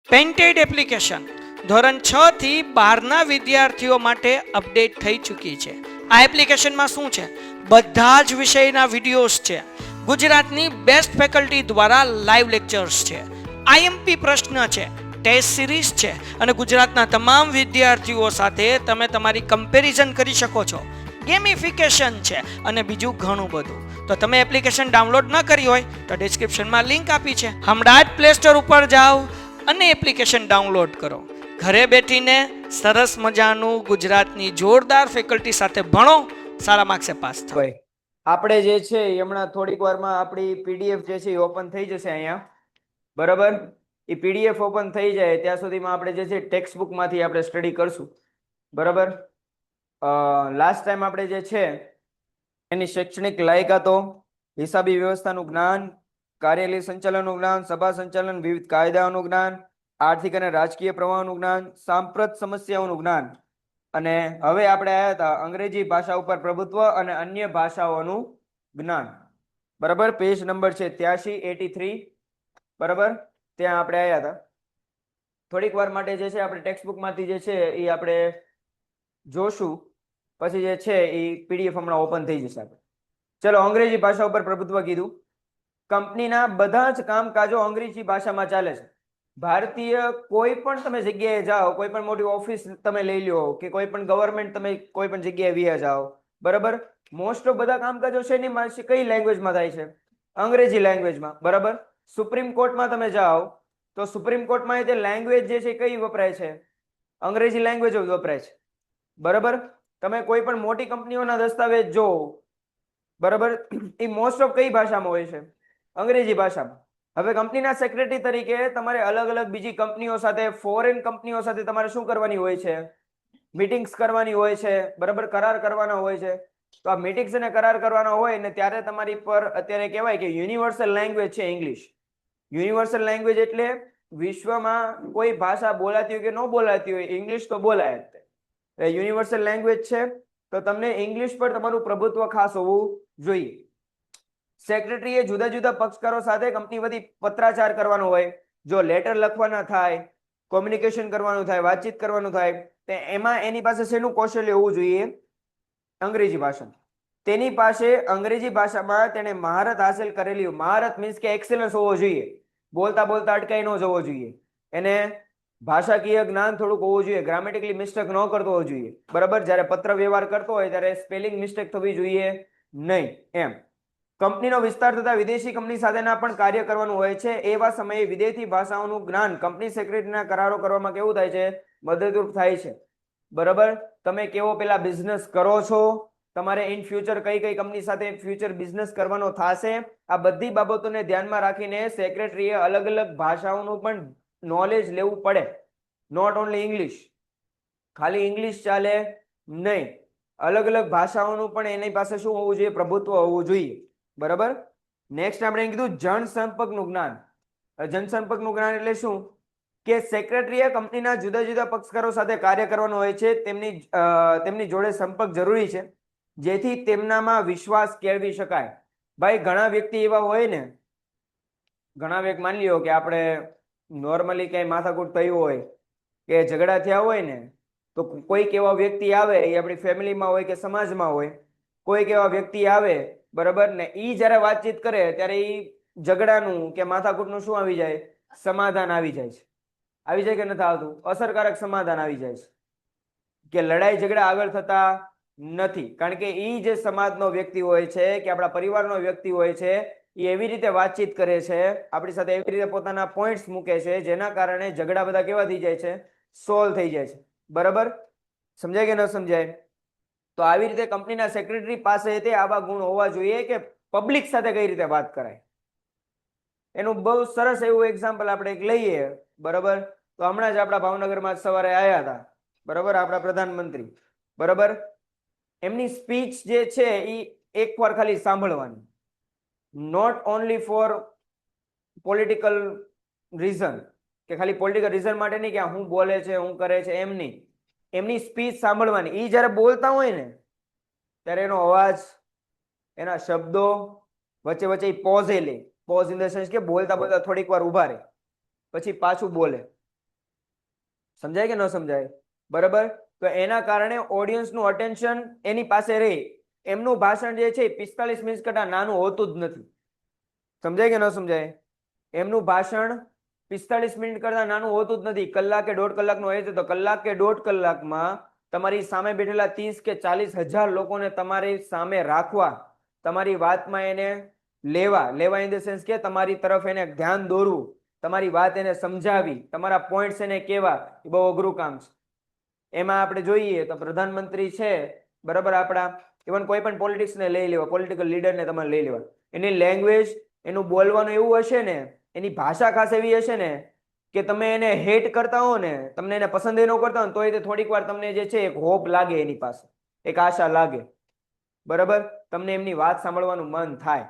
Painted application ધોરણ 6 થી 12ના વિદ્યાર્થીઓ માટે અપડેટ થઈ ચૂકી છે. આ એપ્લિકેશનમાં શું છે? બધા જ વિષયના વિડીયોઝ છે. ગુજરાતની બેસ્ટ ફેકલ્ટી દ્વારા લાઈવ લેક્ચર્સ છે. આઈએમપી પ્રશ્ન છે, ટેસ્ટ સિરીઝ છે અને ગુજરાતના તમામ વિદ્યાર્થીઓ સાથે તમે તમારી કમ્પેરિઝન કરી શકો છો. ગેમિફિકેશન છે અને બીજું ઘણું બધું. તો તમે એપ્લિકેશન ડાઉનલોડ ન કરી હોય તો ડિસ્ક્રિપ્શનમાં લિંક આપી છે. હમણાં જ પ્લે સ્ટોર ઉપર જાઓ અને એપ્લિકેશન ડાઉનલોડ કરો. ઘરે બેઠીને સરસ મજાનું ગુજરાતની જોરદાર ફેકલ્ટી સાથે ભણો, સારા માર્ક્સે પાસ થાઓ. આપણે જે છે એ હમણાં થોડીક વારમાં આપણી પીડીએફ જે છે એ ઓપન થઈ જશે અહીંયા, બરાબર. એ પીડીએફ ઓપન થઈ જાય ત્યાં સુધીમાં આપણે જે છે ટેક્સ્ટ બુકમાંથી આપણે સ્ટડી કરશું, બરાબર. લાસ્ટ ટાઈમ આપણે જે છે એની શૈક્ષણિક લાયકાતો, હિસાબી વ્યવસ્થાનું જ્ઞાન, કાર્યાલય સંચાલનનું જ્ઞાન, સભા સંચાલન, વિવિધ કાયદાઓનું જ્ઞાન, આર્થિક અને રાજકીય પ્રવાહનું જ્ઞાન, સાંપ્રત સમસ્યાઓનું જ્ઞાન, અને હવે આપણે આવ્યા હતા અંગ્રેજી ભાષા ઉપર પ્રભુત્વ અને અન્ય ભાષાઓનું જ્ઞાન, બરાબર. પેજ નંબર છે 83 બરાબર. ત્યાં આપણે આવ્યા હતા. થોડીક વાર માટે જે છે આપણે ટેક્સ્ટ બુકમાંથી જે છે એ આપણે જોશું, પછી જે છે એ પીડીએફ હમણાં ઓપન થઈ જશે. આપણે ચલો, અંગ્રેજી ભાષા ઉપર પ્રભુત્વ કીધું. કંપનીના બધા જ કામકાજો અંગ્રેજી ભાષામાં ચાલે છે. ભારતીય કોઈ પણ તમે જગ્યાએ જાઓ, કોઈ પણ મોટી ઓફિસ તમે લઈ લો કે કોઈ પણ ગવર્મેન્ટ તમે કોઈ પણ જગ્યાએ વ્યા જાઓ, બરાબર. મોસ્ટ ઓફ બધા કામકાજો છે એની કઈ લેંગ્વેજમાં થાય છે? અંગ્રેજી લેંગ્વેજમાં, બરાબર. સુપ્રીમ કોર્ટમાં તમે જાઓ તો સુપ્રીમ કોર્ટમાં તે લેંગ્વેજ જે છે કઈ વપરાય છે? અંગ્રેજી લેંગ્વેજ જ વપરાય છે, બરાબર. તમે કોઈ પણ મોટી કંપનીઓના દસ્તાવેજ જો, બરાબર, એ મોસ્ટ ઓફ કઈ ભાષામાં હોય છે? અંગ્રેજી ભાષામાં. હવે કંપનીના સેક્રેટરી તરીકે તમારે અલગ અલગ બીજી કંપનીઓ સાથે, ફોરેન કંપનીઓ સાથે તમારે શું કરવાની હોય છે? મીટિંગ્સ કરવાની હોય છે, બરાબર, કરાર કરવાના હોય છે. તો આ મીટિંગ્સ અને કરાર કરવાના હોય ને ત્યારે તમારી પર અત્યારે કહેવાય કે યુનિવર્સલ લેંગ્વેજ છે ઇંગ્લિશ. યુનિવર્સલ લેંગ્વેજ એટલે વિશ્વમાં કોઈ ભાષા બોલાતી હોય કે ન બોલાતી હોય, ઇંગ્લિશ તો બોલાય જ. યુનિવર્સલ લેંગ્વેજ છે તો તમને ઇંગ્લિશ પર તમારું પ્રભુત્વ ખાસ હોવું જોઈએ. સેક્રેટરીએ જુદા જુદા પક્ષકારો સાથે કંપની વતી પત્રાચાર કરવાનો હોય. જો લેટર લખવાના થાય, કોમ્યુનિકેશન કરવાનું થાય, વાતચીત કરવાનું થાય, તો એમાં એની પાસે શેનું કૌશલ્ય હોવું જોઈએ? અંગ્રેજી ભાષા. તેની પાસે અંગ્રેજી ભાષામાં તેને મહારત હાંસલ કરેલી, મહારત મીન્સ કે એક્સેલન્સ હોવો જોઈએ. બોલતા બોલતા અટકાઈ ન જવો જોઈએ. એને ભાષાકીય જ્ઞાન થોડુંક હોવું જોઈએ, ગ્રામેટિકલી મિસ્ટેક ન કરતો હોવો જોઈએ, બરાબર. જ્યારે પત્ર વ્યવહાર કરતો હોય ત્યારે સ્પેલિંગ મિસ્ટેક થવી જોઈએ નહીં, એમ. કંપનીનો વિસ્તાર થતા વિદેશી કંપની સાથેના પણ કાર્ય કરવાનું હોય છે. એવા સમયે વિદેશી ભાષાઓનું જ્ઞાન કંપની સેક્રેટરીના કરારો કરવામાં કેવું થાય છે? મદદરૂપ થાય છે, બરાબર. તમે કેવો પેલા બિઝનેસ કરો છો, તમારે ઇન ફ્યુચર કઈ કઈ કંપની સાથે ફ્યુચર બિઝનેસ કરવાનો થશે, આ બધી બાબતોને ધ્યાનમાં રાખીને સેક્રેટરીએ અલગ અલગ ભાષાઓનું પણ નોલેજ લેવું પડે. નોટ ઓનલી ઇંગ્લિશ, ખાલી ઇંગ્લિશ ચાલે નહીં. અલગ અલગ ભાષાઓનું પણ એની પાસે શું હોવું જોઈએ? પ્રભુત્વ હોવું જોઈએ, બરાબર. નેક્સ્ટ આપણે કીધું જનસંપર્કનું જ્ઞાન. જનસંપર્કનું જ્ઞાન એટલે શું? કે સેક્રેટરીએ કંપનીના જુદા જુદા પક્ષકારો સાથે કાર્ય કરવાનું હોય છે. તેમની જોડે સંપર્ક જરૂરી છે જેથી તેમનામાં વિશ્વાસ કેળવી શકાય. ભાઈ ઘણા વ્યક્તિ એવા હોય ને, ઘણા વ્યક્તિ માની લ્યો કે આપણે નોર્મલી ક્યાંય માથાકૂટ થયું હોય કે ઝઘડા થયા હોય ને, તો કોઈક એવા વ્યક્તિ આવે, એ આપણી ફેમિલીમાં હોય કે સમાજમાં હોય, કોઈક એવા વ્યક્તિ આવે, બરાબર, ને ઈ જ્યારે વાતચીત કરે ત્યારે ઈ ઝઘડાનું કે માથાકૂટનું શું આવી જાય? સમાધાન આવી જાય છે. આવી જાય કે નથી આવતું? અસરકારક સમાધાન આવી જાય છે, કે લડાઈ ઝઘડા આગળ થતા નથી. કારણ કે ઈ જે સમાજનો વ્યક્તિ હોય છે કે આપણા પરિવારનો વ્યક્તિ હોય છે, એ એવી રીતે વાતચીત કરે છે, આપણી સાથે એવી રીતે પોતાના પોઈન્ટ્સ મૂકે છે, જેના કારણે ઝઘડા બધા કેવા થઈ જાય છે? સોલ્વ થઈ જાય છે, બરાબર. સમજાય કે ન સમજાય? તો આવી રીતે કંપનીના સેક્રેટરી પાસે તે આવા ગુણ હોવા જોઈએ કે પબ્લિક સાથે કઈ રીતે વાત કરાય. એનું બહુ સરસ એવું એક્ઝામ્પલ આપણે એક લઈએ, બરાબર. તો હમણાં જ આપણા ભાવનગરમાં સવારે આવ્યા હતા, બરાબર, આપણા પ્રધાનમંત્રી, બરાબર. એમની સ્પીચ જે છે એ એકવાર ખાલી સાંભળવાની, not only for political reason, કે ખાલી પોલિટિકલ રીઝન માટે નહીં કે હું બોલે છે, હું કરે છે, એમ નહીં. એમની સ્પીચ સાંભળવાની. એ જ્યારે બોલતા હોય ને ત્યારે એનો અવાજ, એના શબ્દો, વચ્ચે વચ્ચે પોઝ લે. પોઝ ઇન ધ સેન્સ કે બોલતા બોલતા થોડીક વાર ઉભા રહે, પછી પાછું બોલે. સમજાય કે ન સમજાય? બરાબર. તો એના કારણે ઓડિયન્સનું અટેન્શન એની પાસે રહે. એમનું ભાષણ જે છે 45 મિનિટ કરતા નાનું હોતું જ નથી. સમજાય કે ન સમજાય? એમનું ભાષણ 45 મિનિટ કરતા નાનું હોતું જ નથી. કલાક કે 1.5 કલાકનું હોય છે તો કલાક કે 1.5 કલાકમાં તમારી સામે બેઠેલા 30 કે 40,000 લોકોને તમારી સામે રાખવા, તમારી વાતમાં એને લેવા ઇન ધ સેન્સ કે તમારી તરફ એને ધ્યાન દોરવું, તમારી વાત એને સમજાવી, તમારા પોઈન્ટ્સ એને કહેવા, એ બહુ અઘરું કામ છે. એમાં આપણે જોઈએ તો પ્રધાનમંત્રી છે બરાબર, આપણા ઇવન કોઈ પણ પોલિટિક્સને લઈ લેવા, પોલિટિકલ લીડરને તમારે લઈ લેવા, એની લેંગ્વેજ, એનું બોલવાનું એવું હશે ને, એની ભાષા ખાસ એવી હશે ને કે તમે એને હેટ કરતા હો ને, તમને એને પસંદ ન કરતા હો ને, તોય તે થોડીક વાર તમને જે છે એક હોપ લાગે, એની પાસે એક આશા લાગે. બરાબર, તમને એમની વાત સાંભળવાનું મન થાય.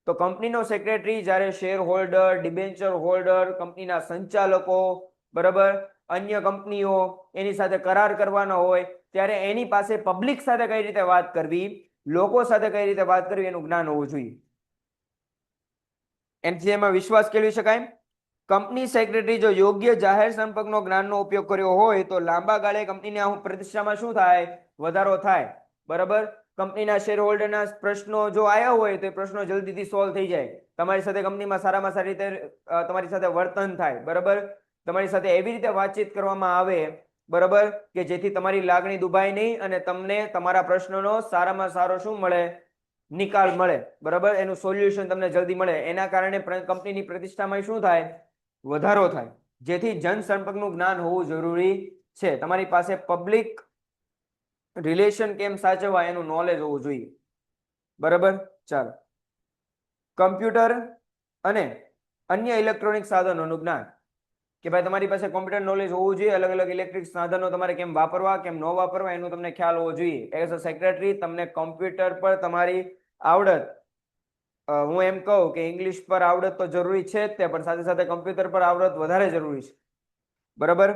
તો કંપનીનો સેક્રેટરી જ્યારે શેર હોલ્ડર, ડિબેન્ચર હોલ્ડર, કંપનીના સંચાલકો, બરાબર, અન્ય કંપનીઓ એની સાથે કરાર કરવાનો હોય ત્યારે એની પાસે પબ્લિક સાથે કઈ રીતે વાત કરવી, લોકો સાથે કઈ રીતે વાત કરવી, એનું જ્ઞાન હોવું જોઈએ. એનાથી એમાં વિશ્વાસ કેળવી શકાય. કંપની સેક્રેટરી જો યોગ્ય જાહેર સંપર્કનો જ્ઞાનનો ઉપયોગ કર્યો હોય તો લાંબા ગાળે કંપનીના પ્રતિષ્ઠામાં શું થાય? વધારો થાય. બરાબર, કંપનીના શેર હોલ્ડરના પ્રશ્નો જો આવ્યા હોય તો એ પ્રશ્નો જલ્દીથી સોલ્વ થઈ જાય. તમારી સાથે કંપનીમાં સારામાં સારી રીતે તમારી સાથે વર્તન થાય. બરાબર, તમારી સાથે એવી રીતે વાતચીત કરવામાં આવે, બરાબર, કે જેથી તમારી લાગણી દુભાય નહીં અને તમને તમારા પ્રશ્નનો સારામાં સારો શું મળે? નિકાલ મળે. બરાબર, એનું સોલ્યુશન તમને જલ્દી મળે. એના કારણે કંપનીની પ્રતિષ્ઠામાં શું થાય? વધારો થાય. જેથી જનસંપર્કનું જ્ઞાન હોવું જરૂરી છે. તમારી પાસે પબ્લિક રિલેશન કેમ સાચવવા એનું નોલેજ હોવું જોઈએ. બરાબર, ચાલો. કમ્પ્યુટર અને અન્ય ઇલેક્ટ્રોનિક સાધનોનું જ્ઞાન, કે ભાઈ તમારી પાસે કોમ્પ્યુટર નોલેજ હોવું જોઈએ. અલગ અલગ ઇલેક્ટ્રિક સાધનો તમારે કેમ વાપરવા, કેમ ન વાપરવા, એનું તમને ખ્યાલ હોવો જોઈએ. એઝ અ સેક્રેટરી તમને કોમ્પ્યુટર પર તમારી આવડત, હું એમ કહું કે ઇંગ્લિશ પર આવડત તો જરૂરી છે જ તે, પણ સાથે સાથે કમ્પ્યુટર પર આવડત વધારે જરૂરી છે. બરાબર,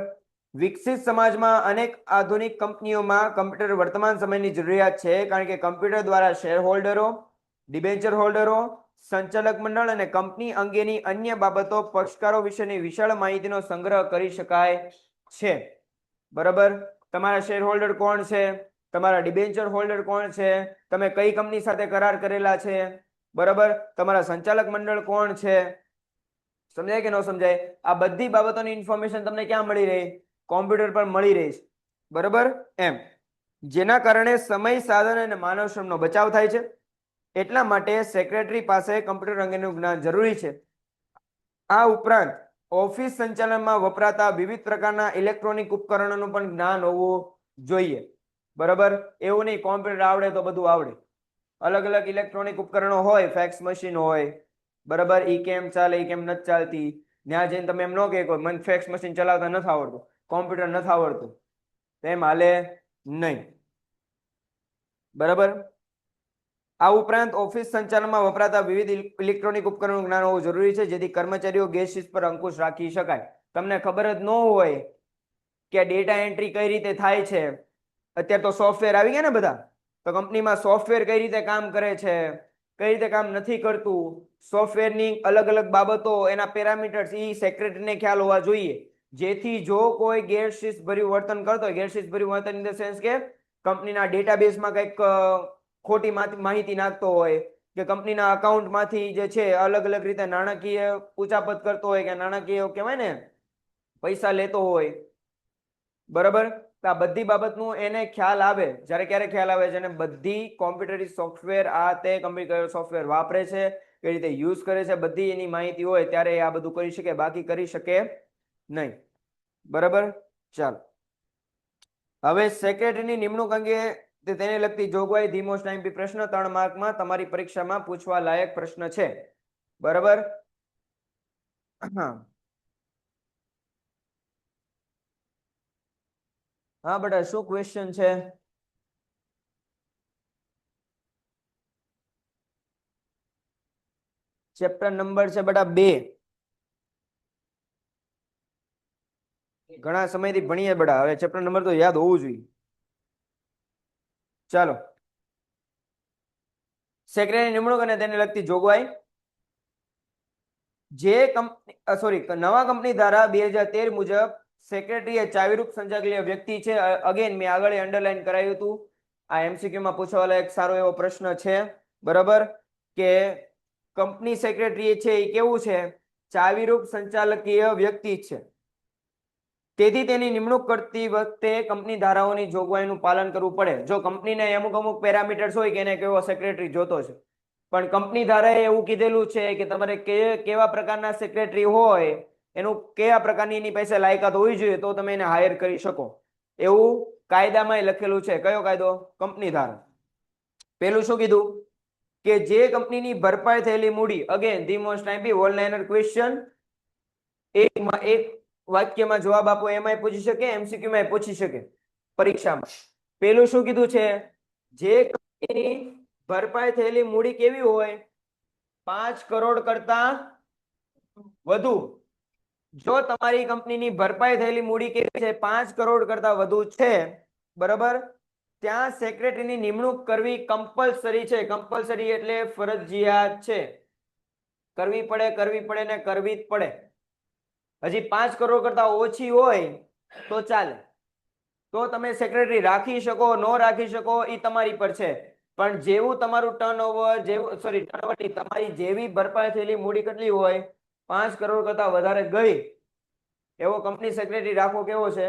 વિકસિત સમાજમાં અનેક આધુનિક કંપનીઓમાં કમ્પ્યુટર વર્તમાન સમયની જરૂરિયાત છે, કારણ કે કમ્પ્યુટર દ્વારા શેર હોલ્ડરો, ડિબેન્ચર હોલ્ડરો, સંચાલક મંડળ અને કંપની અંગેની અન્ય બાબતો, પક્ષકારો વિશેની વિશાળ માહિતીનો સંગ્રહ કરી શકાય છે. બરાબર, તમારા શેર હોલ્ડર કોણ છે, તમારા ડિબેન્ચર હોલ્ડર કોણ છે, તમે કઈ કંપની સાથે કરાર કરેલા છે, બરાબર, તમારા સંચાલક મંડળ કોણ છે, સમજાય કે ન સમજાય? આ બધી બાબતોની ઇન્ફોર્મેશન તમને ક્યાં મળી રહે? કોમ્પ્યુટર પર મળી રહે છે. બરાબર, એમ, જેના કારણે સમય, સાધન અને માનવ શ્રમનો બચાવ થાય છે. એટલા માટે સેક્રેટરી પાસે કમ્પ્યુટર અંગેનું જ્ઞાન જરૂરી છે. આ ઉપરાંત ઓફિસ સંચાલનમાં વપરાતા વિવિધ પ્રકારના ઇલેક્ટ્રોનિક ઉપકરણોનું પણ જ્ઞાન હોવું જોઈએ. બરાબર, એવું નહીં કોમ્પ્યુટર આવડે તો બધું આવડે. અલગ અલગ ઇલેક્ટ્રોનિક ઉપકરણો હોય, ફેક્સ મશીન હોય, બરાબર, ઈ કેમ ચાલે, ઈ કેમ નથી ચાલતી, ત્યાં જઈને તમે એમ ન કહો મને ફેક્સ મશીન ચલાવતા નથી આવડતું, કોમ્પ્યુટર નથી આવડતું, તેમ હાલે નહીં. બરાબર, આ ઉપરાંત ઓફિસ સંચાલનમાં વપરાતા વિવિધ ઇલેક્ટ્રોનિક ઉપકરણોનું જ્ઞાન હોવું જરૂરી છે, જેથી કર્મચારીઓ ગેસ શિસ્ત પર અંકુશ રાખી શકાય. તમને ખબર જ ન હોય કે ડેટા એન્ટ્રી કઈ રીતે થાય છે, અત્યારે તો સોફ્ટવેર આવી ગયા ને બધા, તો કંપનીમાં સોફ્ટવેર કઈ રીતે કામ કરે છે, કઈ રીતે કામ નથી કરતું, સોફ્ટવેરની અલગ અલગ બાબતો, એના પેરામીટર્સ, એ સેક્રેટરીને ખ્યાલ હોવા જોઈએ. જેથી જો કોઈ ગેરશિસ્ત ભર્યું વર્તન કરતો હોય, ગેરશિસ્ત ભર્યું વર્તન ઇન ધ સેન્સ કે કંપનીના ડેટાબેઝમાં કંઈક ખોટી માહિતી નાખતો હોય, કે કંપનીના અકાઉન્ટમાંથી જે છે અલગ અલગ રીતે નાણાકીય ઉચાપત કરતો હોય, કે નાણાકીય કહેવાય ને પૈસા લેતો હોય, બરાબર, તો આ બધી બાબતનું એને ખ્યાલ આવે. જ્યારે ક્યારે ખ્યાલ આવે? જેને બધી કોમ્પ્યુટરી સોફ્ટવેર આ તે કમ્પ્યુટર સોફ્ટવેર વાપરે છે, કઈ રીતે યુઝ કરે છે, બધી એની માહિતી હોય ત્યારે આ બધું કરી શકે, બાકી કરી શકે નહીં. બરાબર, ચાલો. હવે સેક્રેટરીની નિમણૂક અંગે તેને લગતી જોગવાઈ, ધી મોસ્ટ આઈએમપી પ્રશ્ન, 3 માર્કમાં તમારી પરીક્ષામાં પૂછવા લાયક પ્રશ્ન છે. બરાબર, હા બેટા, શું ક્વેશ્ચન છે? ચેપ્ટર નંબર છે બેટા 2. ઘણા સમયથી ભણીએ બેટા, હવે ચેપ્ટર નંબર તો યાદ હોવું જોઈએ. ચાલો, સેક્રેટરી નિમણૂક અને તેને લગતી જોગવાઈ. જે કંપની નવા કંપની ધારા 2013 મુજબ સેક્રેટરી એ ચાવીરૂપ સંચાલકીય વ્યક્તિ છે. અગેન મેં આગળ અંડરલાઈન કરાયું હતું. આ MCQ માં પૂછવાવાળો એક સારો એવો પ્રશ્ન છે. બરાબર, કે કંપની સેક્રેટરી છે એ કેવું છે? ચાવીરૂપ સંચાલકીય વ્યક્તિ છે. તેથી તેની નિમણૂક કરતી વખતે કંપની ધારાઓની જોગવાઈનું પાલન કરવું પડે. જો કંપનીને અમુક પેરામીટર્સ હોય કે એને કેવો સેક્રેટરી જોતો છે, પણ કંપની ધારાએ એવું કીધેલું છે કે તમારે કેવા પ્રકારના સેક્રેટરી હોય, એનું કયા પ્રકારની એની પાસે લાયકાત હોવી જોઈએ તો તમે એને હાયર કરી શકો, એવું કાયદામાં લખેલું છે. કયો કાયદો? કંપની ધારા. પેલું શું કીધું? કે જે કંપનીની ભરપાઈ થયેલી મૂડી, again the most IP wall liner question, એક વાક્યમાં જવાબ આપો, એમાંય પૂછી શકે, MCQ માં પૂછી શકે પરીક્ષામાં. પેલું શું કીધું છે? જે કંપનીની ભરપાઈ થયેલી મૂડી કેવી હોય? 5 કરોડ કરતા વધુ. જો તમારી કંપનીની ભરપાઈ થયેલી મૂડી કેવી છે? 5 કરોડ કરતા વધુ છે, બરાબર, ત્યાં સેક્રેટરીની નિમણૂક કરવી કમ્પલસરી છે. કમ્પલસરી એટલે ફરજિયાત છે. કરવી પડે ને કરવી જ પડે. હજી 5 કરોડ કરતા ઓછી હોય તો ચાલે, તો તમે સેક્રેટરી રાખી શકો, ન રાખી શકો એ તમારી પર છે. પણ જેવું તમારું ટર્નઓવર, તમારી જેવી ભરપાઈ થયેલી મૂડી કેટલી હોય, 5 કરોડ કરતા વધારે ગઈ, એવો કંપની સેક્રેટરી રાખવો કેવો છે?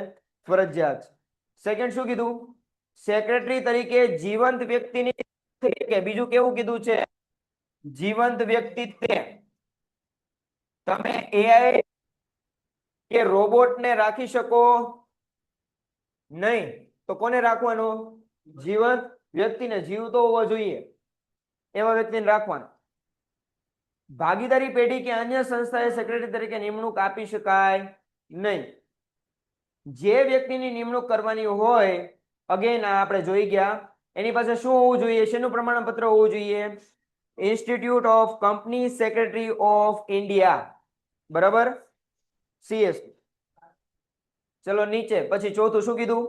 ફરજિયાત. સેકન્ડ શું કીધું? સેક્રેટરી તરીકે જીવંત વ્યક્તિની, બીજું કેવું કીધું છે? જીવંત વ્યક્તિત્વ. તમે AI કે રોબોટને રાખી શકો નહીં, તો કોને રાખવાનો? જીવંત વ્યક્તિને. જીવતો હોવો જોઈએ એવા વ્યક્તિને રાખવાના. ભાગીદારી પેઢી કે અન્ય સંસ્થાએ સેક્રેટરી તરીકે નિમણૂક આપી શકાય નહીં. જે વ્યક્તિની નિમણૂક કરવાની હોય, અગેન આપણે જોઈ ગયા, એની પાસે શું હોવું જોઈએ? શેનું પ્રમાણપત્ર હોવું જોઈએ? Institute of company secretary of India, બરાબર, CS. ચલો નીચે. પછી ચોથું શું કીધું?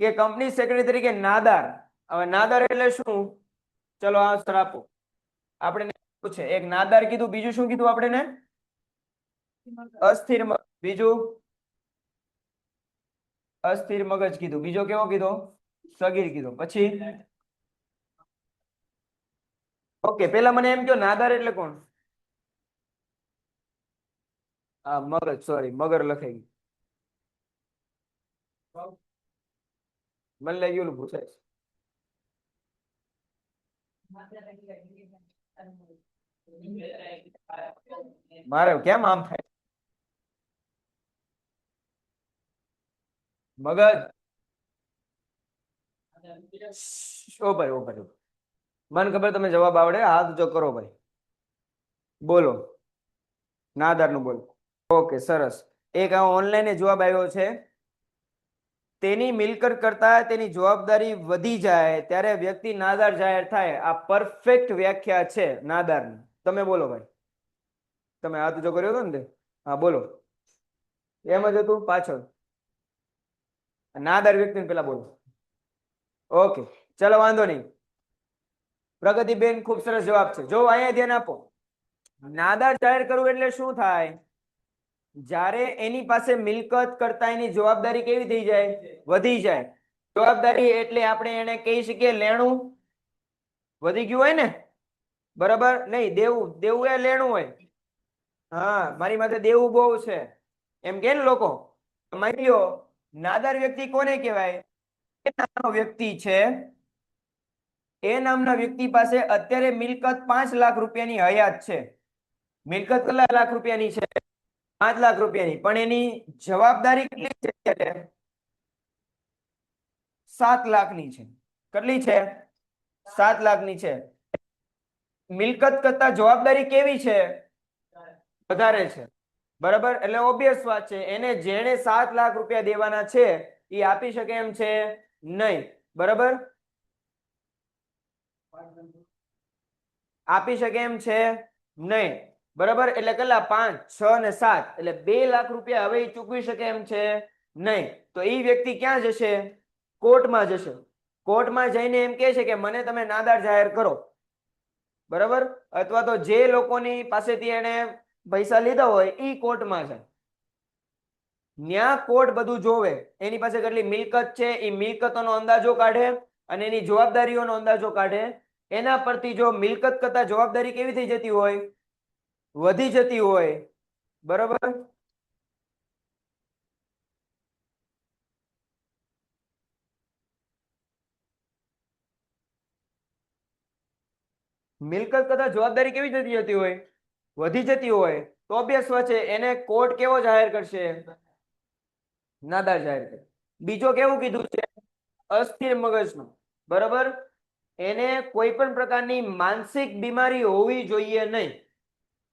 કે કંપની સેક્રેટરી તરીકે નાદાર. હવે નાદાર એટલે શું? ચલો આન્સર આપો. આપણે છે એક નાદાર કીધું, બીજું શું કીધું આપણે? અસ્થિર. બીજું અસ્થિર મગજ કીધું. બીજો કેવો કીધો? સગીર કીધો. પછી ઓકે, પેલા મને એમ કહો, નાદાર એટલે કોણ? હા, મગજ, સોરી, મગર લખાઈ ગયું. મને લાગ્યું પૂછાય. મારે કેમ આમ થાય? મગજ. ઓ ભાઈ, મને ખબર તમે જવાબ આવડે, હાથ જો કરો ભાઈ. બોલો, નાદાર નું બોલો. ઓકે, સરસ. એક આ ઓનલાઈન જવાબ આવ્યો છે. તેની મિલકત કરતા તેની જવાબદારી વધી જાય ત્યારે વ્યક્તિ નાદાર જાહેર થાય. આ પરફેક્ટ વ્યાખ્યા છે નાદારની. તમે બોલો ભાઈ. તમે હાથ જો કર્યો હતો ને? હા, બોલો. એમ જ હતું પાછળ. નાદાર વ્યક્તિને પેલા બોલો. ઓકે, ચલો વાંધો નહીં. પ્રગતિબેન, ખૂબ સરસ જવાબ છે. જો અહીંયા ધ્યાન આપો. નાદાર જાહેર કરવું એટલે શું થાય? જ્યારે એની પાસે મિલકત કરતા એની જવાબદારી કેવી થઈ જાય? વધી જાય. જવાબદારી એટલે આપણે એને કહી શકીએ લેણું વધી ગયું હોય ને, બરાબર? નહીં, દેવું. દેવું એ લેણું હોય. હા, મારી માથે દેવું બહુ છે એમ કે ને લોકો. માની લો, નાદાર વ્યક્તિ કોને કહેવાય? એ નામનો વ્યક્તિ છે, એ નામના વ્યક્તિ પાસે અત્યારે મિલકત 5 લાખ રૂપિયાની હયાત છે. મિલકત કેટલા લાખ રૂપિયાની છે? 5 લાખ રૂપિયાની. પણ એની જવાબદારી કેટલી છે અત્યારે? 7 લાખની છે. કેટલી છે? 7 લાખની છે. મિલકત કરતા જવાબદારી કેવી છે? વધારે છે, બરાબર? એટલે ઓબ્વિયસ વાત છે, એને જેણે 7 લાખ રૂપિયા દેવાના છે એ આપી શકે એમ છે નહીં, બરાબર? આપી શકે એમ છે નહીં, બરાબર? એટલે કેટલા? 5, 6 ને 7, એટલે 2 લાખ રૂપિયા હવે ચૂકવી શકે એમ છે નહીં. તો એ વ્યક્તિ ક્યાં જશે? કોર્ટમાં જશે. કોર્ટમાં જઈને એમ કહે છે કે મને તમે નાદાર જાહેર કરો, બરાબર? અથવા તો જે લોકોની પાસેથી એને પૈસા લીધા હોય એ કોર્ટમાં છે. ન્યા કોર્ટ બધું જોવે, એની પાસે કેટલી મિલકત છે એ મિલકતોનો અંદાજો કાઢે અને એની જવાબદારીઓનો અંદાજો કાઢે. એના પરથી જો મિલકત કરતા જવાબદારી કેવી થઈ જતી હોય, વધી જતી હોય, બરાબર, મિલકત કરતા જવાબદારી કેવી થતી જતી હોય, વધી જતી હોય, તો ઓબ્વિયસ વાત છે એને કોર્ટ કેવો જાહેર કરશે, નાદાર જાહેર કરે. બીજો કેવું કીધું છે, અસ્થિર મગજનો, બરાબર, એને કોઈ પણ પ્રકારની માનસિક બીમારી હોવી જોઈએ નહીં.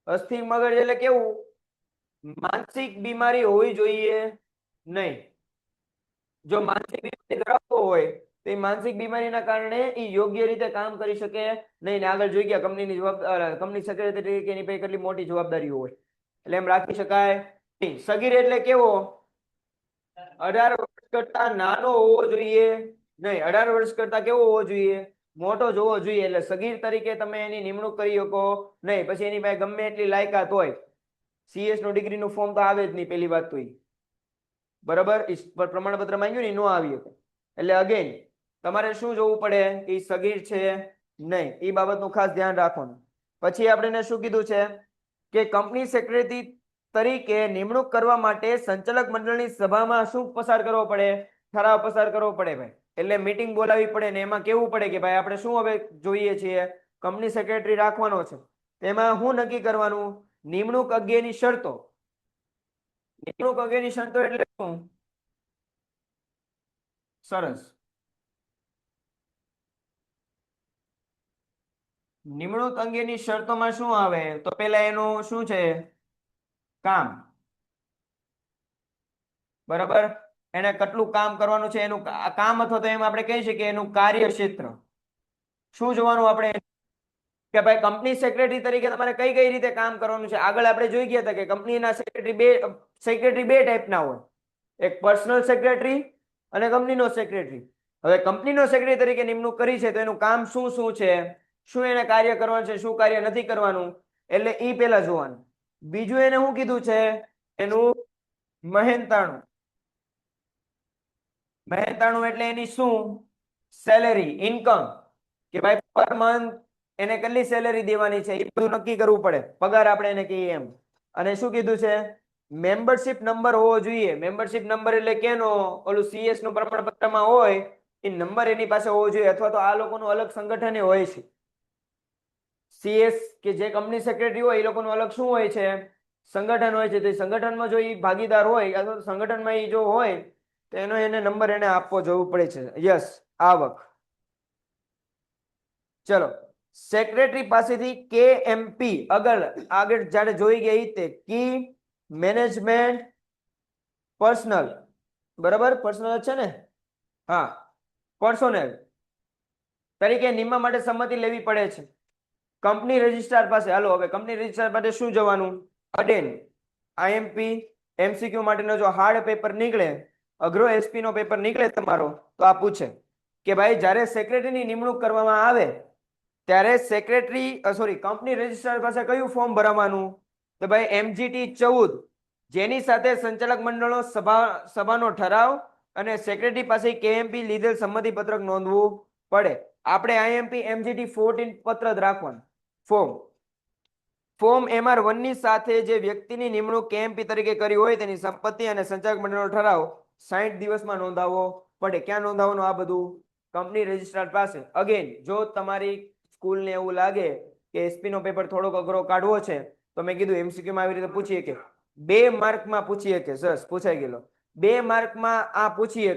અસ્થિર મગજ એટલે કેવું, માનસિક બીમારી હોવી જોઈએ નહીં. જો માનસિક બીમારી ધરાવતો હોય તો એ માનસિક બીમારીના કારણે એ યોગ્ય રીતે કામ કરી શકે નહીં. ને આગળ જોઈ ગયા કંપનીની જવાબદારી, કંપની સેક્રેટરી તરીકે એની પાસે કેટલી મોટી જવાબદારીઓ હોય, એટલે એમ રાખી શકાય નહીં. સગીર એટલે કેવો, 18 વર્ષ કરતા નાનો હોવો જોઈએ નહીં, 18 વર્ષ કરતા કેવો હોવો જોઈએ, મોટો જ હોવો જોઈએ. એટલે સગીર તરીકે તમે એની નિમણૂક કરી શકો નહીં. પછી એની પાસે ગમે એટલી લાયકાત હોય, CS નો ડિગ્રીનું ફોર્મ તો આવે જ નહીં પહેલી વાત તો ઈ, બરાબર, પ્રમાણપત્ર માંગ્યું ને નો આવી શકે. એટલે અગેન તમારે શું જોવું પડે, એ સગીર છે નહીં, એ બાબતનું ખાસ ધ્યાન રાખવાનું. પછી આપણે શું કીધું છે કે કંપની સેક્રેટરી તરીકે નિમણૂક કરવા માટે સંચાલક મંડળની સભામાં શું પસાર કરવો પડે, ઠરાવ પસાર કરવો પડે ભાઈ. એટલે મીટિંગ બોલાવવી પડે ને એમાં કેવું પડે કે ભાઈ આપણે શું હવે જોઈએ છીએ, કંપની સેક્રેટરી રાખવાનો છે, તેમાં શું નક્કી કરવાનું, નિમણૂક અંગેની શરતો. નિમણૂક અંગેની શરતો એટલે શું, સરસ, નિમણૂક અંગેની શરતોમાં શું આવે, તો પેલા એનું શું છે, કામ, બરાબર, એને કેટલું કામ કરવાનું છે, એનું કામ, અથવા તો એમ આપણે કહી શકીએ એનું કાર્યક્ષેત્ર. શું જોવાનું આપણે કે ભાઈ કંપની સેક્રેટરી તરીકે તમારે કઈ કઈ રીતે કામ કરવાનું છે. આગળ આપણે જોઈ ગયા હતા કે કંપનીના સેક્રેટરી બે ટાઈપના હોય, એક પર્સનલ સેક્રેટરી અને કંપનીનો સેક્રેટરી. હવે કંપનીનો સેક્રેટરી તરીકે નિમણૂક કરી છે તો એનું કામ શું શું છે, શું એને કાર્ય કરવાનું છે, શું કાર્ય નથી કરવાનું, એટલે ઈ પેલા જોવાનું. બીજું એને શું કીધું છે, એનું મહેનતાણું. મહેનતાણું એટલે એની શું, સેલેરી, ઇન્કમ, કે ભાઈ પર મંથ એને કેટલી સેલેરી દેવાની છે એ બધું નક્કી કરવું પડે, પગાર આપણે એને કહીએ એમ. અને શું કીધું છે, મેમ્બરશિપ નંબર હોવો જોઈએ. મેમ્બરશિપ નંબર એટલે કેનો, ઓલું CS નું પ્રમાણપત્રમાં હોય એ નંબર એની પાસે હોવો જોઈએ, અથવા તો આ લોકોનું અલગ સંગઠન હોય છે. CS કે જે કંપની સેક્રેટરી હોય એ લોકોનું અલગ શું હોય છે, સંગઠન હોય છે. તો સંગઠનમાં જો એ ભાગીદાર હોય અથવા સંગઠનમાં એ જો હોય તો એનો એને નંબર એને આપવો જવું પડે છે. યસ, આવક. ચલો, સેક્રેટરી પાસેથી KMP આગળ જ્યારે જોઈ ગઈ તે કી મેનેજમેન્ટ પર્સનલ, બરાબર, પર્સનલ છે ને, હા, પર્સોનેલ તરીકે નિમવા માટે સંમતિ લેવી પડે છે. કંપની રજિસ્ટ્રાર પાસે, હાલો હવે કંપની રજિસ્ટ્રાર પાસે શું જવાનું, અડેન IMP MCQ માટેનો જો હાર્ડ પેપર નીકળે, અઘરો SP નો પેપર નીકળે તમારો, તો આ પૂછે કે ભાઈ જ્યારે સેક્રેટરીની નિમણૂક કરવામાં આવે ત્યારે સેક્રેટરી કંપની રજિસ્ટ્રાર પાસે કયું ફોર્મ ભરવાનું, તો ભાઈ MGT 14, જેની સાથે સંચાલક મંડળનો સભાનો ઠરાવ અને સેક્રેટરી પાસે KMP લીધેલ સંમતિ પત્રક નોંધવું પડે. આપણે IMP MGT 14 પત્ર જ રાખવાનું. ફોર્મ MR1 ની સાથે જે વ્યક્તિની નિમણૂક KMP તરીકે કરી હોય તેની સંપત્તિ અને સંચાલક મંડળનો ઠરાવ 60 દિવસમાં નોંધાવવો પડે. ક્યાં નોંધાવવાનું આ બધું, કંપની રજિસ્ટ્રાર પાસે. અગેન જો તમારી સ્કૂલને એવું લાગે કે SP નો પેપર થોડોક અઘરો કાઢવો છે તો મેં કીધું MCQ માં આવી રીતે પૂછીએ કે 2 માર્કમાં પૂછીએ કે સરસ પૂછાઈ ગયેલો, 2 માર્કમાં આ પૂછીએ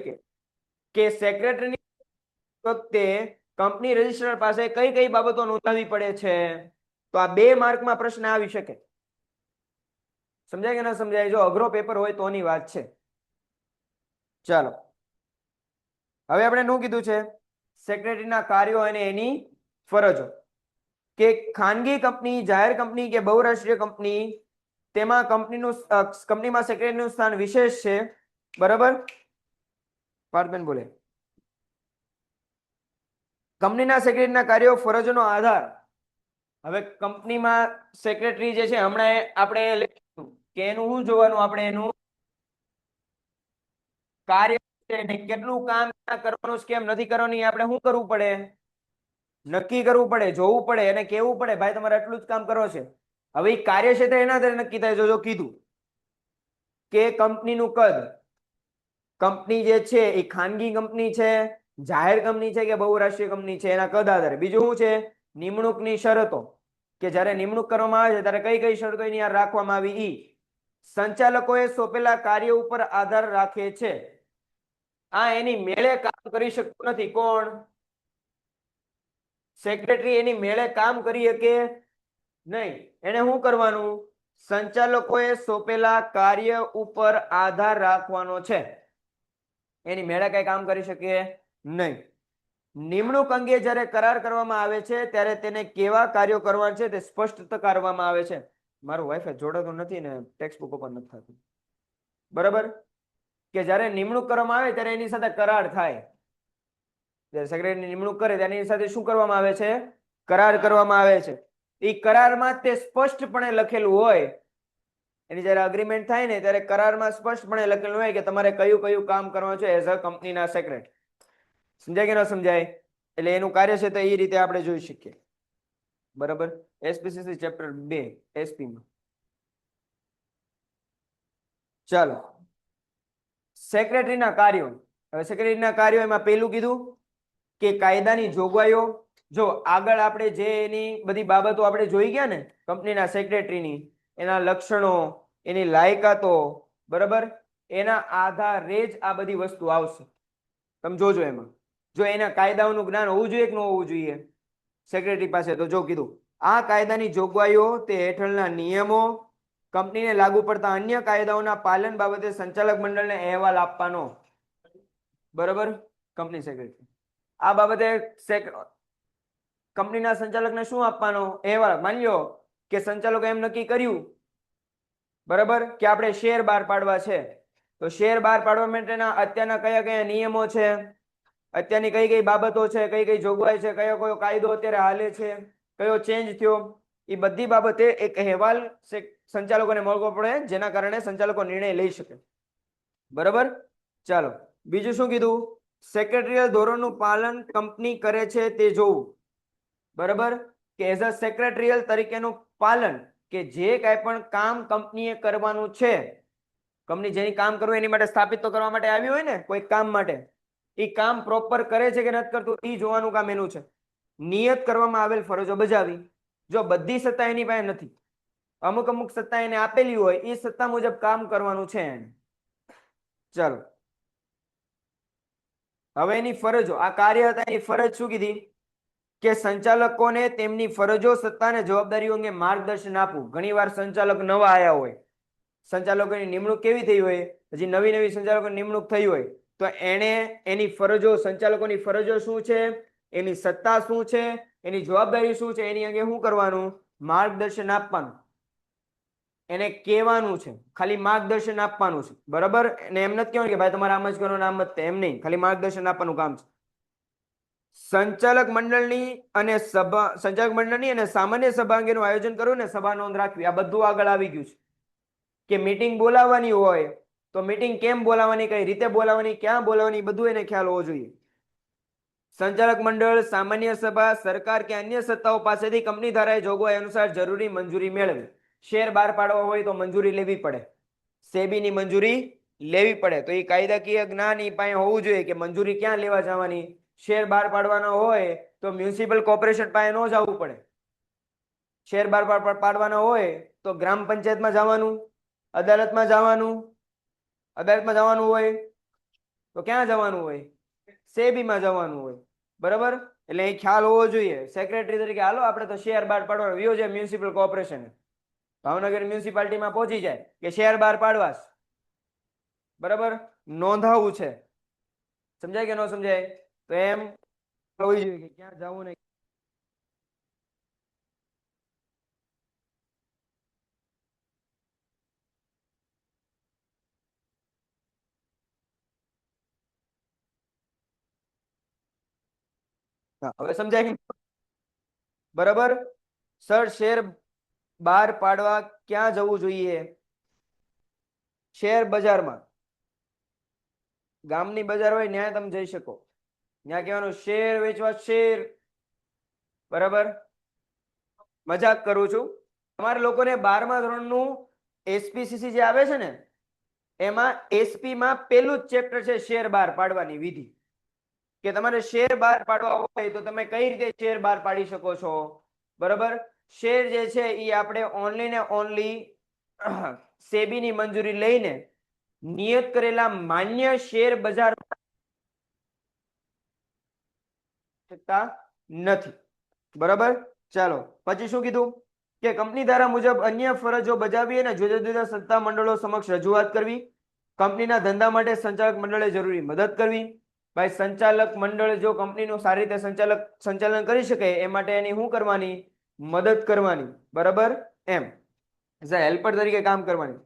કે સેક્રેટરીની વખતે કંપની રજિસ્ટ્રાર પાસે કઈ કઈ બાબતો નોંધાવવી પડે છે, તો આ 2 માર્કમાં પ્રશ્ન આવી શકે. સમજાય કે ના સમજાય, જો અઘરો પેપર હોય તોની વાત છે. ચાલો, હવે આપણે શું કીધું છે, સેક્રેટરીના કાર્યો અને એની ફરજો. કે ખાનગી કંપની, જાહેર કંપની કે બહુરાષ્ટ્રીય કંપની, તેમાં કંપનીમાં સેક્રેટરીનું સ્થાન વિશેષ છે, બરાબર. પાર્થબેન બોલે, કંપનીના સેક્રેટરીના કાર્યો ફરજોનો આધાર. હવે કંપનીમાં સેક્રેટરી જે છે, હમણાં આપણે લખ્યું કે એનું શું જોવાનું, આપણે એનું કાર્ય છે ને કેટલું કામ ક્યાં કરવાનું છે, કેમ નથી કરવાનું, એ આપણે શું કરવું પડે? નક્કી કરવું પડે, જોવું પડે અને કેવું પડે ભાઈ તમારે આટલું જ કામ કરવું છે. હવે એ કાર્યક્ષેત્ર એના આધારે નક્કી થાય. જો કીધું કે કંપનીનું કદ, કંપની જે છે એ ખાનગી કંપની છે, જાહેર કંપની છે કે બહુરાષ્ટ્રીય કંપની છે, એના કદ આધારે. બીજું શું છે? નિમણૂકની શરતો, કે જ્યારે નિમણૂક કરવામાં આવે છે ત્યારે કઈ કઈ શરતો એની યાર રાખવામાં આવી. ઈ સંચાલકોએ સોંપેલા કાર્ય ઉપર આધાર રાખે છે. આ એની મેળે કામ કરી શકતું નથી. કોણ? સેક્રેટરી એની મેળે કામ કરી શકે નહીં. એને શું કરવાનું? સંચાલકોએ સોંપેલા કાર્ય ઉપર આધાર રાખવાનો છે. એની મેળે કઈ કામ કરી શકે નહીં. નિમણૂક અંગે જ્યારે કરાર કરવામાં આવે છે ત્યારે તેને કેવા કાર્યો કરવા છે તે સ્પષ્ટ કરવામાં આવે છે. મારું વાઈફાઈ જોડાતું નથી ને ટેક્સ્ટ બુક ઓપન નથી થતું. બરાબર? કે જ્યારે નિમણૂક કરવામાં આવે ત્યારે એની સાથે કરાર થાય. જ્યારે સેક્રેટરીની નિમણૂક કરે ત્યારે એની સાથે શું કરવામાં આવે છે? કરાર કરવામાં આવે છે. એ કરારમાં તે સ્પષ્ટપણે લખેલું હોય. એની જ્યારે અગ્રીમેન્ટ થાય ને ત્યારે કરારમાં સ્પષ્ટપણે લખેલું હોય કે તમારે કયું કયું કામ કરવાનું છે એઝ અ કંપનીના સેક્રેટરી. સમજાય કે ન સમજાય? એટલે એનું કાર્ય છે તો એ રીતે આપણે જોઈ શકીએ. બરાબર? એસપીસીસી ચેપ્ટર 2 એસપી માં. ચાલો, સેક્રેટરીના કાર્યો. હવે સેક્રેટરીના કાર્યો એમાં પહેલું કીધું કે કાયદાની જોગવાઈઓ. જો આગળ આપણે જે એની બધી બાબતો આપણે જોઈ ગયા ને કંપનીના સેક્રેટરીની, એના લક્ષણો, એની લાયકાતો, બરાબર, એના આધારે જ આ બધી વસ્તુ આવશે. તમે જોજો એમાં. જો એના કાયદાઓનું જ્ઞાન હોવું જોઈએ કે ન હોવું જોઈએ સેક્રેટરી પાસે, તો જો કીધું આ કાયદાની જોગવાઈઓ, તે હેઠળના નિયમો, કંપનીને લાગુ પડતા અન્ય કાયદાઓના પાલન બાબતે સંચાલક મંડળને અહેવાલ આપવાનો. બરાબર? કંપની સેક્રેટરી આ બાબતે કંપનીના સંચાલકને શું આપવાનો? અહેવાલ. માની લો કે સંચાલકો એમ નક્કી કર્યું, બરાબર, કે આપણે શેર બહાર પાડવા છે, તો શેર બહાર પાડવા માટેના અત્યારના કયા કયા નિયમો છે, અત્યારની કઈ કઈ બાબતો છે, કઈ કઈ જોગવાઈ છે, કયો કયો કાયદો અત્યારે હાલે છે, કયો ચેન્જ થયો, એ બધી બાબતે એક અહેવાલ સંચાલકોને મળવો પડે, જેના કારણે સંચાલકો નિર્ણય લઈ શકે. બરાબર? ચાલો, બીજું શું કીધું? સેક્રેટરીયલ ધોરણનું પાલન કંપની કરે છે તે જોવું. બરાબર? કે એઝ અ સેક્રેટરીયલ તરીકેનું પાલન, કે જે કાંઈ પણ કામ કંપનીએ કરવાનું છે, કંપની જેની કામ કરવું એની માટે સ્થાપિત તો કરવા માટે આવી હોય ને કોઈ કામ માટે, એ કામ પ્રોપર કરે છે કે નથી કરતું એ જોવાનું કામ એનું છે. નિયત કરવામાં આવેલ ફરજો બજાવી. જો બધી સત્તા એની પાસે નથી, અમુક અમુક સત્તા એને આપેલી હોય, એ સત્તા મુજબ કામ કરવાનું છે એને. ચાલો, હવે એની ફરજો, આ કાર્ય હતા, એની ફરજ શું કીધી? કે સંચાલકોને તેમની ફરજો, સત્તા અને જવાબદારીઓ અંગે માર્ગદર્શન આપવું. ઘણીવાર સંચાલક નવા આવ્યા હોય, સંચાલકોની નિમણૂક કેવી થઈ હોય, હજી નવી નવી સંચાલકોની નિમણૂક થઈ હોય, તો એને એની ફરજો, સંચાલકોની ફરજો શું છે, એની સત્તા શું છે, એની જવાબદારી શું છે, એની અંગે શું કરવાનું? માર્ગદર્શન આપવાનું. એને કહેવાનું છે, ખાલી માર્ગદર્શન આપવાનું છે. બરાબર? અને એમ નથી કહેવાનું કે ભાઈ તમારે આમ જ કરો, આમ જ, એમ નહીં, ખાલી માર્ગદર્શન આપવાનું કામ છે. સંચાલક મંડળની અને સામાન્ય સભા અંગેનું આયોજન કરવું ને સભા નોંધ રાખવી. આ બધું આગળ આવી ગયું છે. કે મીટિંગ બોલાવવાની હોય તો મીટિંગ કેમ બોલાવવાની, કઈ રીતે બોલાવવાની, ક્યાં બોલાવવાની, બધું એને ખ્યાલ હોવો જોઈએ. સંચાલક મંડળ, સામાન્ય સભા, સરકાર કે અન્ય સત્તાઓ પાસેથી કંપની ધારાએ જોગવાઈ અનુસાર જરૂરી મંજૂરી મેળવી. શેર બહાર પાડવા હોય તો મંજૂરી લેવી પડે, સેબીની મંજૂરી લેવી પડે. તો એ કાયદાકીય જ્ઞાન એ પાસે હોવું જોઈએ કે મંજૂરી ક્યાં લેવા જવાની. શેર બહાર પાડવાનો હોય તો મ્યુનિસિપલ કોર્પોરેશન પાસે ન જવું પડે. શેર બહાર પાડવાના હોય તો ગ્રામ પંચાયતમાં જવાનું, અદાલતમાં જવાનું. અદાલતમાં જવાનું હોય તો ક્યાં જવાનું હોય? સેબીમાં જવાનું હોય. બરાબર? એટલે એ ખ્યાલ હોવો જોઈએ સેક્રેટરી તરીકે. હાલો આપણે તો શેર બહાર પાડવાનો વિયો છે મ્યુનિસિપલ કોર્પોરેશન, ભાવનગર મ્યુનિસિપાલિટીમાં પહોંચી જાય કે શેર બહાર પાડવા, બરાબર, નોંધાવવું છે. સમજાય કે ન સમજાય? તો એમ હોવી જોઈએ કે ક્યાં જવું નહીં. હવે સમજાય? બરાબર? સર, શેર બહાર પાડવા ક્યાં જવું જોઈએ? શેર બજારમાં. ગામની બજાર હોય ત્યાં તમે જઈ શકો, ત્યાં કહેવાનું શેર વેચવા શેર, બરાબર? મજાક કરું છું. તમારે લોકોને 12મા ધોરણનું એસપીસીસી જે આવે છે ને એમાં એસપી માં પેલું જ ચેપ્ટર છે શેર બહાર પાડવાની વિધિ, કે તમારે શેર બહાર પાડવા હોય તો તમે કઈ રીતે શેર બહાર પાડી શકો છો, બરાબર? શેર જે છે એ આપણે ઓનલી ને ઓનલી સેબીની મંજૂરી લઈને નિયત કરેલા માન્ય શેર બજાર શકતા નથી, બરાબર? ચાલો પછી શું કીધું કે કંપની ધારા મુજબ અન્ય ફરજો બજાવી અને જુદા જુદા સત્તા મંડળો સમક્ષ રજૂઆત કરવી, કંપનીના ધંધા માટે સંચાલક મંડળે જરૂરી મદદ કરવી. ભાઈ સંચાલક મંડળ જો કંપનીનું સારી રીતે સંચાલન કરી શકે એ માટે એની શું કરવાની? મદદ કરવાની, બરાબર? એમ હેલ્પર તરીકે કામ કરવાની.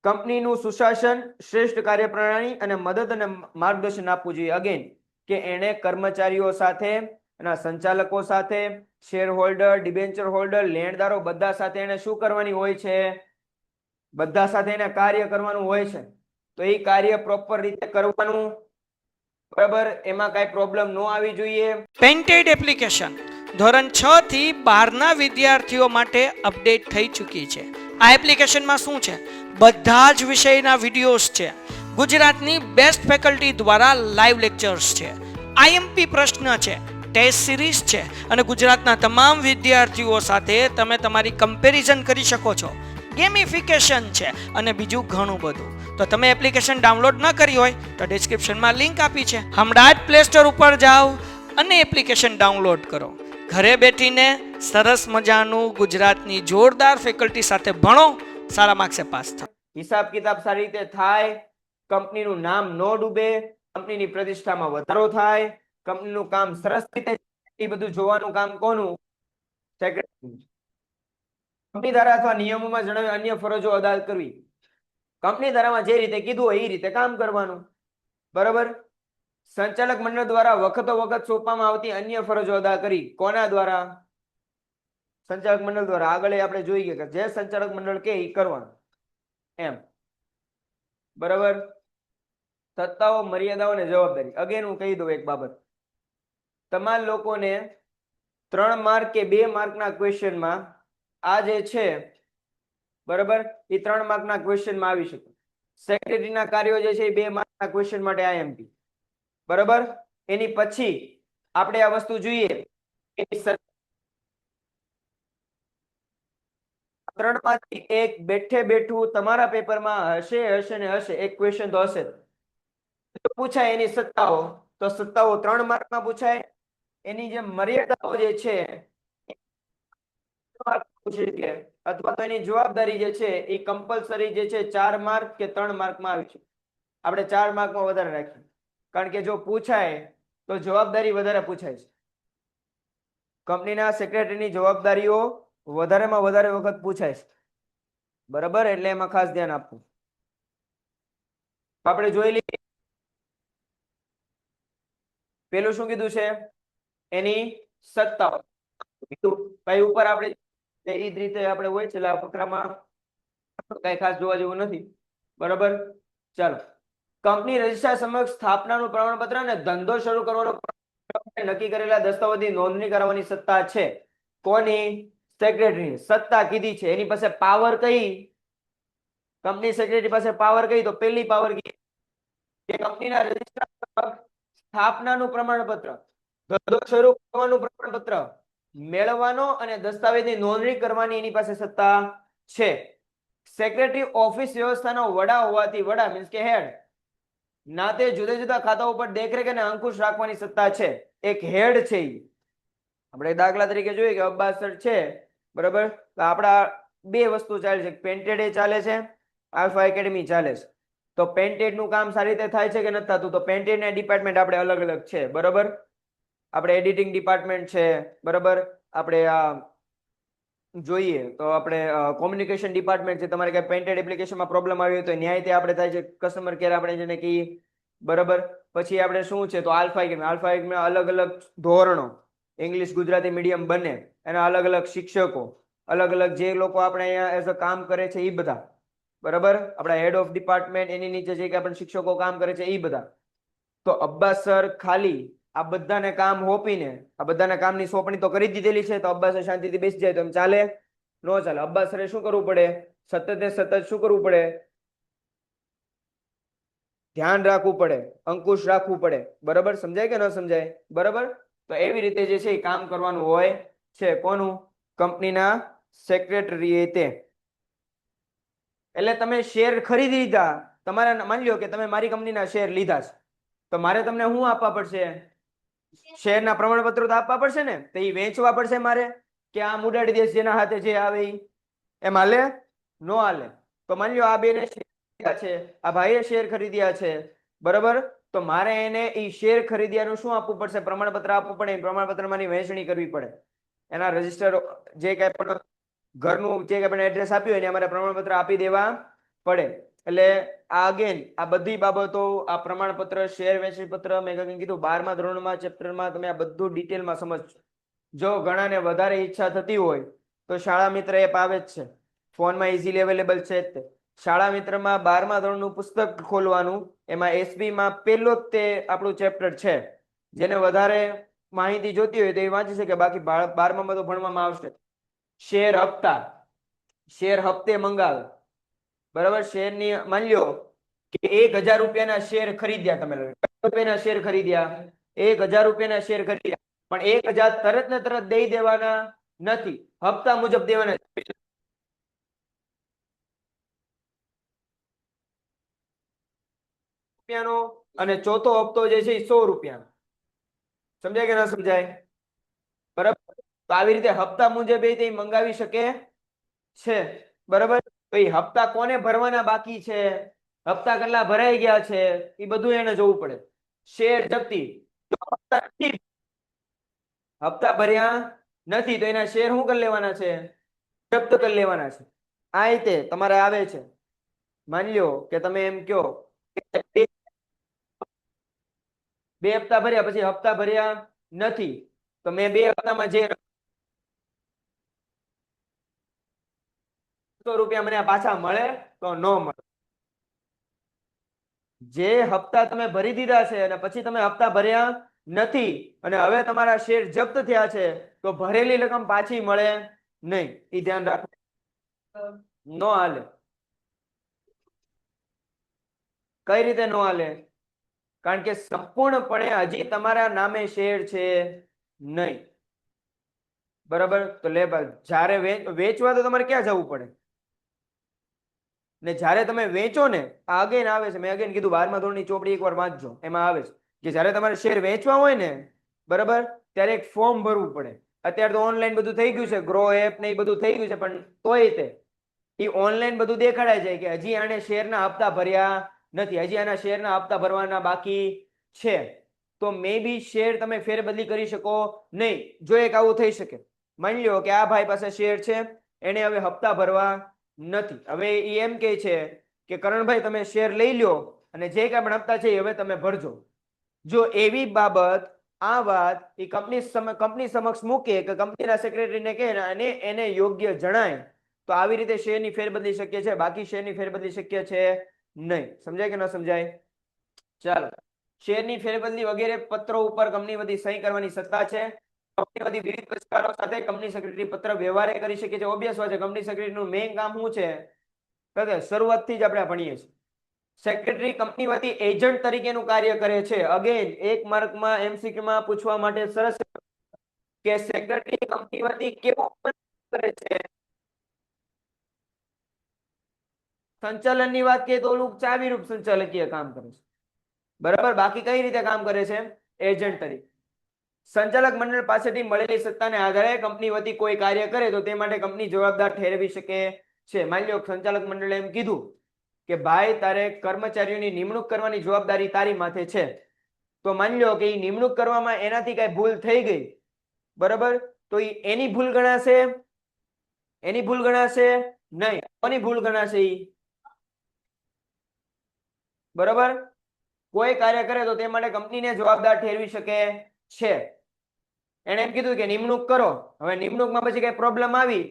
કંપનીનું સુશાસન, શ્રેષ્ઠ કાર્યપ્રણાલી અને મદદ અને માર્ગદર્શન આપવું જોઈએ. અગેન કે એને કર્મચારીઓ સાથે, એના સંચાલકો સાથે, શેર હોલ્ડર, ડિબેન્ચર હોલ્ડર, લેણદારો બધા સાથે એને શું કરવાની હોય છે? બધા સાથે એને કાર્ય કરવાનું હોય છે. તો એ કાર્ય પ્રોપર રીતે કરવાનું, બરાબર? એમાં કઈ પ્રોબ્લેમ ન આવી જોઈએ. પેન્ટેડ એપ્લિકેશન ધોરણ 6 થી 12ના વિદ્યાર્થીઓ માટે અપડેટ થઈ ચૂકી છે. આ એપ્લિકેશનમાં શું છે? બધા જ વિષયના વિડીયોઝ છે. ગુજરાતની બેસ્ટ ફેકલ્ટી દ્વારા લાઈવ લેક્ચર્સ છે, આઈએમપી પ્રશ્ન છે, ટેસ્ટ સિરીઝ છે અને ગુજરાતના તમામ વિદ્યાર્થીઓ સાથે તમે તમારી કમ્પેરિઝન કરી શકો છો. ગેમિફિકેશન છે અને બીજું ઘણું બધું. તો તમે એપ્લિકેશન ડાઉનલોડ ન કરી હોય તો ડિસ્ક્રિપ્શનમાં લિંક આપી છે, હમણાં જ પ્લે સ્ટોર ઉપર જાઓ અને એપ્લિકેશન ડાઉનલોડ કરો. ઘરે બેઠીને સરસ મજાનું ગુજરાતની જોરદાર ફેકલ્ટી સાથે ભણો, સારા માર્ક્સે પાસ થાઓ. હિસાબ કિતાબ સારી રીતે થાય, કંપનીનું નામ ન ડૂબે, કંપનીની પ્રતિષ્ઠામાં વધારો થાય, કંપનીનું કામ સરસ રીતે, એ બધું જોવાનું કામ કોનું? સેક્રેટરી. કંપની ધારા અથવા નિયમોમાં જણાવેલ અન્ય ફરજો અદા કરવી. કંપની ધારામાં જે રીતે કીધું હોય એ રીતે કામ કરવાનું, બરાબર? સંચાલક મંડળ દ્વારા વખતો વખત સોંપવામાં આવતી અન્ય ફરજો અદા કરી. કોના દ્વારા? સંચાલક મંડળ દ્વારા. આગળ આપણે જોઈએ કે જે સંચાલક મંડળ કે એ કરવાનું, એમ, બરાબર? સત્તાઓ, મર્યાદાઓ અને જવાબદારી. અગેન હું કહી દઉં એક બાબત, તમારા લોકોને 3 માર્ક કે 2 માર્કના ક્વેશ્ચનમાં આ જે છે, બરાબર, એ 3 માર્કના ક્વેશ્ચનમાં આવી શકે. સેક્રેટરીના કાર્યો જે છે એ 2 માર્કના ક્વેશ્ચન માટે આઈએમપી, બરાબર? એની પછી આપણે આ વસ્તુ જોઈએ, 3 માંથી એક બેઠે બેઠું તમારા પેપરમાં હશે ને હશે, એક ક્વેશ્ચન તો હશે પૂછાય. એની સત્તાઓ, તો સત્તાઓ 3 માર્કમાં પૂછાય. એની જે મર્યાદાઓ જે છે અથવા તો એની જવાબદારી જે છે એ કમ્પલસરી જે છે 4 માર્ક કે 3 માર્કમાં આવી છે. આપણે 4 માર્કમાં વધારે રાખીએ, કારણ કે જો પૂછાય તો જવાબદારી વધારે પૂછાય છે. કંપનીના સેક્રેટરીની જવાબદારીઓ વધારેમાં વધારે વખત પૂછાય છે, બરાબર? એટલે એમાં ખાસ ધ્યાન આપવું. આપણે જોઈ લઈએ પેલું શું કીધું છે? એની સત્તાઓ કઈ ઉપર આપણે એ જ રીતે આપણે હોય છે ફકરામાં, કઈ ખાસ જોવા જેવું નથી, બરાબર? ચાલો, કંપની રજિસ્ટ્રાર સમક્ષ સ્થાપનાનું પ્રમાણપત્ર અને ધંધો શરૂ કરવાનો નક્કી કરેલા દસ્તાવેજની નોંધણી કરવાની સત્તા છે. કોની? સેક્રેટરી. સત્તા કીધી છે, એની પાસે પાવર કઈ? કંપની સેક્રેટરી પાસે પાવર કઈ? તો પહેલી પાવર કે કંપનીના રજિસ્ટ્રાર સ્થાપનાનું પ્રમાણપત્ર, ધંધો શરૂ કરવાનું પ્રમાણપત્ર મેળવવાનો અને દસ્તાવેજની નોંધણી કરવાની એની પાસે સત્તા છે. સેક્રેટરી ઓફિસ વ્યવસ્થાનો વડા હોવાથી, વડા મીન્સ કે હેડ, નાતે જુદા જુદા ખાતાઓ પર દેખરેખ અને અંકુશ રાખવાની સત્તા છે. એક હેડ છે. આપણે દાખલા તરીકે જોઈએ કે અબ્બાસ સર છે, બરાબર? તો આપણા 2 વસ્તુ ચાલે છે, પેન્ટેડ એ ચાલે છે, આલ્ફા એકેડમી ચાલે છે. તો પેન્ટેડ નું કામ સારી રીતે થાય છે કે નથી થતું? તો પેન્ટેડ ના ડિપાર્ટમેન્ટ આપણે અલગ અલગ છે, બરાબર? આપણે એડિટિંગ ડિપાર્ટમેન્ટ છે, બરાબર? આપણે આ જોઈએ તો આપણે કોમ્યુનિકેશન ડિપાર્ટમેન્ટ છે. તમારે કઈ પેન્ટેડ એપ્લિકેશનમાં પ્રોબ્લેમ આવી હોય તો ન્યાયથી આપણે થાય છે કસ્ટમર કેર આપણે જેને કહીએ, બરાબર? પછી આપણે શું છે તો આલ્ફા એકેડમી અલગ અલગ ધોરણો, ઇંગ્લિશ ગુજરાતી મીડિયમ બંને, એના અલગ અલગ શિક્ષકો, અલગ અલગ જે લોકો આપણે અહીંયા એઝ અ કામ કરે છે એ બધા, બરાબર, આપણા હેડ ઓફ ડિપાર્ટમેન્ટ, એની નીચે જે કે આપણે શિક્ષકો કામ કરે છે એ બધા. તો અબ્બાસ સર ખાલી આ બધાને કામ હોપીને આ બધાના કામની સોંપણી તો કરી જ દીધેલી છે, તો અબ્બાસ સર શાંતિથી બેસી જાય તો એમ ચાલે? નો ચાલે. અબ્બાસ સરે શું કરવું પડે? સતતે સતત શું કરવું પડે? ધ્યાન રાખવું પડે, અંકુશ રાખવું પડે. બરાબર, સમજાય કે ન સમજાય? બરાબર, તો એવી રીતે જે છે એ કામ કરવાનું હોય છે. કોનું? કંપનીના સેક્રેટરી તે. એટલે તમે શેર ખરીદી લીધા, તમારા માની લો કે તમે મારી કંપનીના શેર લીધા છે, તો મારે તમને શું આપવા પડશે? શેરના પ્રમાણપત્રો તો આપવા પડશે ને, તો એ વેચવા પડશે મારે, કે આમ ઉડાડી દેશ જેના હાથે જે આવે એમ હાલે? નો હાલે. તો માની લો આ બેને છે, આ ભાઈએ શેર ખરીદ્યા છે, બરાબર, તો મારે એને એ શેર ખરીદ્યાનું શું આપવું પડશે? પ્રમાણપત્ર આપવું પડે. પ્રમાણપત્રમાંની વહેંચણી કરવી પડે. એના રજીસ્ટર જે કઈ પણ ઘરનું જે કઈ પણ એડ્રેસ આપ્યું હોય એને અમારે પ્રમાણપત્ર આપી દેવા પડે. એટલે આ અગેન આ બધી બાબતો, આ પ્રમાણપત્ર, શેર વેચણી પત્ર, મેં કીધું 12મા ધોરણમાં ચેપ્ટરમાં તમે આ બધું ડિટેલમાં સમજજો. જો ઘણાને વધારે ઈચ્છા થતી હોય તો શાળા મિત્ર એપ આવે જ છે, ફોનમાં ઇઝીલી અવેલેબલ છે જ તે. શાળા મિત્રમાં 12મા ધોરણનું પુસ્તક ખોલવાનું, એમાં એસબી માં પહેલો જ તે આપણું ચેપ્ટર છે. જેને વધારે માહિતી જોતી હોય તો એ વાંચી શકે, બાકી 12માં તો ભણવામાં આવશે. શેર હપ્તા, શેર હપ્તે મંગાવે, બરાબર. શેરની માની લો કે 1000 રૂપિયાના શેર ખરીદ્યા, તમે રૂપિયાના શેર ખરીદ્યા, 1000 રૂપિયાના શેર ખરીદ્યા, પણ 1000 તરત ને તરત દઈ દેવાના નથી, હપ્તા મુજબ દેવાના. રૂપિયાનો અને ચોથો હપ્તો જે છે એ 100 રૂપિયાનો. સમજાય કે ના સમજાય? બરાબર, તો આવી રીતે હપ્તા મુજબ એ મંગાવી શકે છે. બરાબર, તો એ હપ્તા કોને ભરવાના બાકી છે, હપ્તા કેટલા ભરાઈ ગયા છે, એ બધું એને જોવું પડે. શેર જપ્તી, હપ્તા ભર્યા નથી તો એના શેર શું કરી લેવાના છે? જપ્ત કરી લેવાના છે. આ રીતે તમારે આવે છે. માની લો કે તમે એમ કયો બે હપ્તા ભર્યા, પછી હપ્તા ભર્યા નથી, તો મેં 2 હપ્તામાં જે રૂપિયા મને પાછા મળે તો ન મળે. જે હપ્તા તમે ભરી દીધા છે અને પછી તમે હપ્તા ભર્યા નથી અને હવે તમારા શેર જપ્ત થયા છે, તો ભરેલી રકમ પાછી મળે નહીં. એ ધ્યાન રાખો, નો હાલે. કઈ રીતે નો હાલે? કારણ કે સંપૂર્ણપણે હજી તમારા નામે શેર છે નહીં. બરાબર, તો લે ભાઈ, જ્યારે વેચવા તો તમારે ક્યાં જવું પડે? ને જ્યારે તમે વેચો ને, આ અગેન આવે છે, મેં અગેન કીધું 12મા ધોરણની ચોપડી એકવાર વાંચજો, એમાં આવે છે કે જ્યારે તમારે શેર વેચવા હોય ને, બરાબર, ત્યારે એક ફોર્મ ભરવું પડે. અત્યારે તો ઓનલાઈન બધું થઈ ગયું છે, ગ્રો એપ ને એ બધું થઈ ગયું છે, પણ તોય તે એ ઓનલાઈન બધું દેખાડાય છે કે હજી આને શેરના હપ્તા ભર્યા નથી, હજી આના શેરના હપ્તા ભરવાના બાકી છે. તો મે બી શેર તમે ફેરબદલી કરી શકો નહીં. જો એક આવું થઈ શકે, માની લો કે આ ભાઈ પાસે શેર છે, એને હવે હપ્તા ભરવા નથી. હવે એ એમ કહે છે કે કરણભાઈ તમે શેર લઈ લ્યો અને જે કાંઈ પણ હપ્તા છે એ હવે તમે ભરજો. જો એવી બાબત, આ વાત એ કંપની સમક્ષ મૂકે કે કંપનીના સેક્રેટરીને કહે અને એને યોગ્ય જણાય, તો આવી રીતે શેરની ફેરબદલી શક્ય છે, બાકી શેરની ફેરબદલી શક્ય છે નહીં. સમજાય કે ન સમજાય? ચાલો, શેરની ફેરબદલી વગેરે પત્રો ઉપર કંપની વતી સહી કરવાની સત્તા છે. કંપની વતી વિવિધ પુરસ્કારો સાથે કંપની સેક્રેટરી પત્ર વ્યવહાર કરી શકે છે. ઓબ્વિયસ વાત છે, કંપની સેક્રેટરીનું મેઇન કામ શું છે? શરૂઆતથી જ આપણે ભણીએ છીએ. સેક્રેટરી કંપની વતી એજન્ટ તરીકેનું કાર્ય કરે છે. અગેન 1 માર્કમાં એમસીક્યુમાં પૂછવા માટે સરસ કે સેક્રેટરી કંપની વતી કેવું કરે છે. સંચાલનની વાત કરીએ તો ઓલું ચાવીરૂપ સંચાલકીય કામ કરે છે. બરાબર, બાકી કઈ રીતે કામ કરે છે? એજન્ટ તરીકે. સંચાલક મંડળ પાસેથી મળેલી સત્તાને આધારે કંપની વતી કોઈ કાર્ય કરે તો તે માટે કંપની જવાબદાર ઠેરવી શકે છે. માની લો સંચાલક મંડળે એમ કીધું કે ભાઈ તારે કર્મચારીઓની નિમણૂક કરવાની જવાબદારી તારી માથે છે, તો માની લો કે એ નિમણૂક કરવામાં એનાથી કઈ ભૂલ થઈ ગઈ, બરાબર, તો એની ભૂલ ગણાશે? એની ભૂલ ગણાશે નહીં. કોની ભૂલ ગણાશે? બરાબર, કોઈ કાર્ય કરે તો તે માટે કંપનીને જવાબદાર ઠેરવી શકે છે. એને એમ કીધું કે નિમણૂક કરો, હવે નિમણૂકમાં પછી કઈ પ્રોબ્લેમ આવી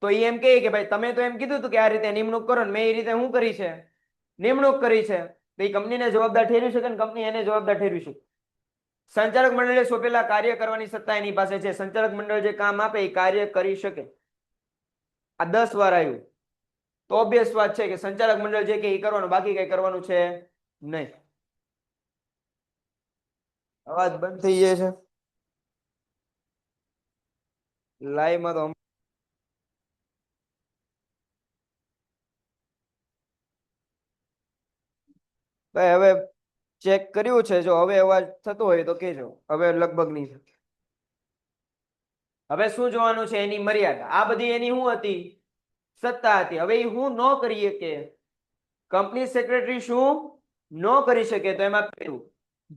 તો એ એમ કહે કે ભાઈ તમે તો એમ કીધું હતું કે આ રીતે નિમણૂક કરો ને મેં એ રીતે શું કરી છે? નિમણૂક કરી છે. તો એ કંપનીને જવાબદાર ઠેરવી શકે ને કંપની એને જવાબદાર ઠેરવી શકે. સંચાલક મંડળે સોંપેલા કાર્ય કરવાની સત્તા એની પાસે છે. સંચાલક મંડળ જે કામ આપે એ કાર્ય કરી શકે. આ 10 વાર આવ્યું તો ઓબ્વિયસ વાત છે કે સંચાલક મંડળ જે કે એ કરવાનું, બાકી કઈ કરવાનું છે નહીં. અવાજ બંધ થઈ જાય છે લાઈવ માં તો. ભાઈ હવે ચેક કર્યું છે, જો હવે અવાજ થતો હોય તો કેજો. હવે લગભગ નહીં થાય. હવે શું જોવાનું છે? એની મર્યાદા. આ બધી એની શું હતી? સત્તા હતી. હવે એ હું ન કરીએ કે કંપની સેક્રેટરી શું ન કરી શકે? તો એમાં પહેલું,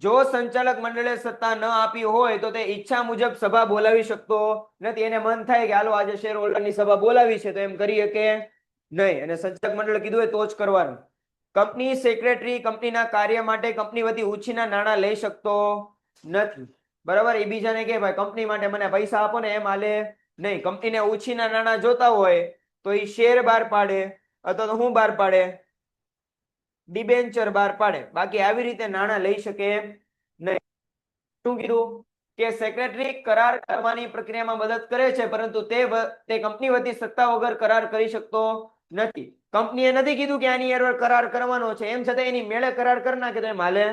જો સંચાલક મંડળે સત્તા ન આપી હોય તો તે ઈચ્છા મુજબ સભા બોલાવી શકતો નથી. એને મન થાય કે હાલો આજે શેર હોલ્ડરની સભા બોલાવી છે તો એમ કરી શકે નહીં. અને સંચાલક મંડળે કીધું હોય તો જ કરવાનું. કંપની સેક્રેટરી કંપનીના કાર્ય માટે કંપની વતી ઉછીના નાણાં લઈ શકતો નથી. બરાબર? એ બીજાને કે ભાઈ કંપની માટે મને પૈસા આપો ને, એમ હાલે નહીં. કંપનીને ઉછીના નાણાં જોતા હોય તો એ શેર બહાર પાડે અથવા તો હું બહાર પાડે, ડિબેન્ચર બહાર પાડે. બાકી આવી રીતે નાણાં લઈ શકે નહીં. શું કીધું? કે સેક્રેટરી કરાર કરવાની પ્રક્રિયામાં મદદ કરે છે પરંતુ તે કંપની વતી સત્તા વગર કરાર કરી શકતો નથી. કંપનીએ નથી કીધું કે આની હારે કરાર કરવાનો છે, એમ છતાં એની મેળે કરાર કરી નાખે તો એમ હાલે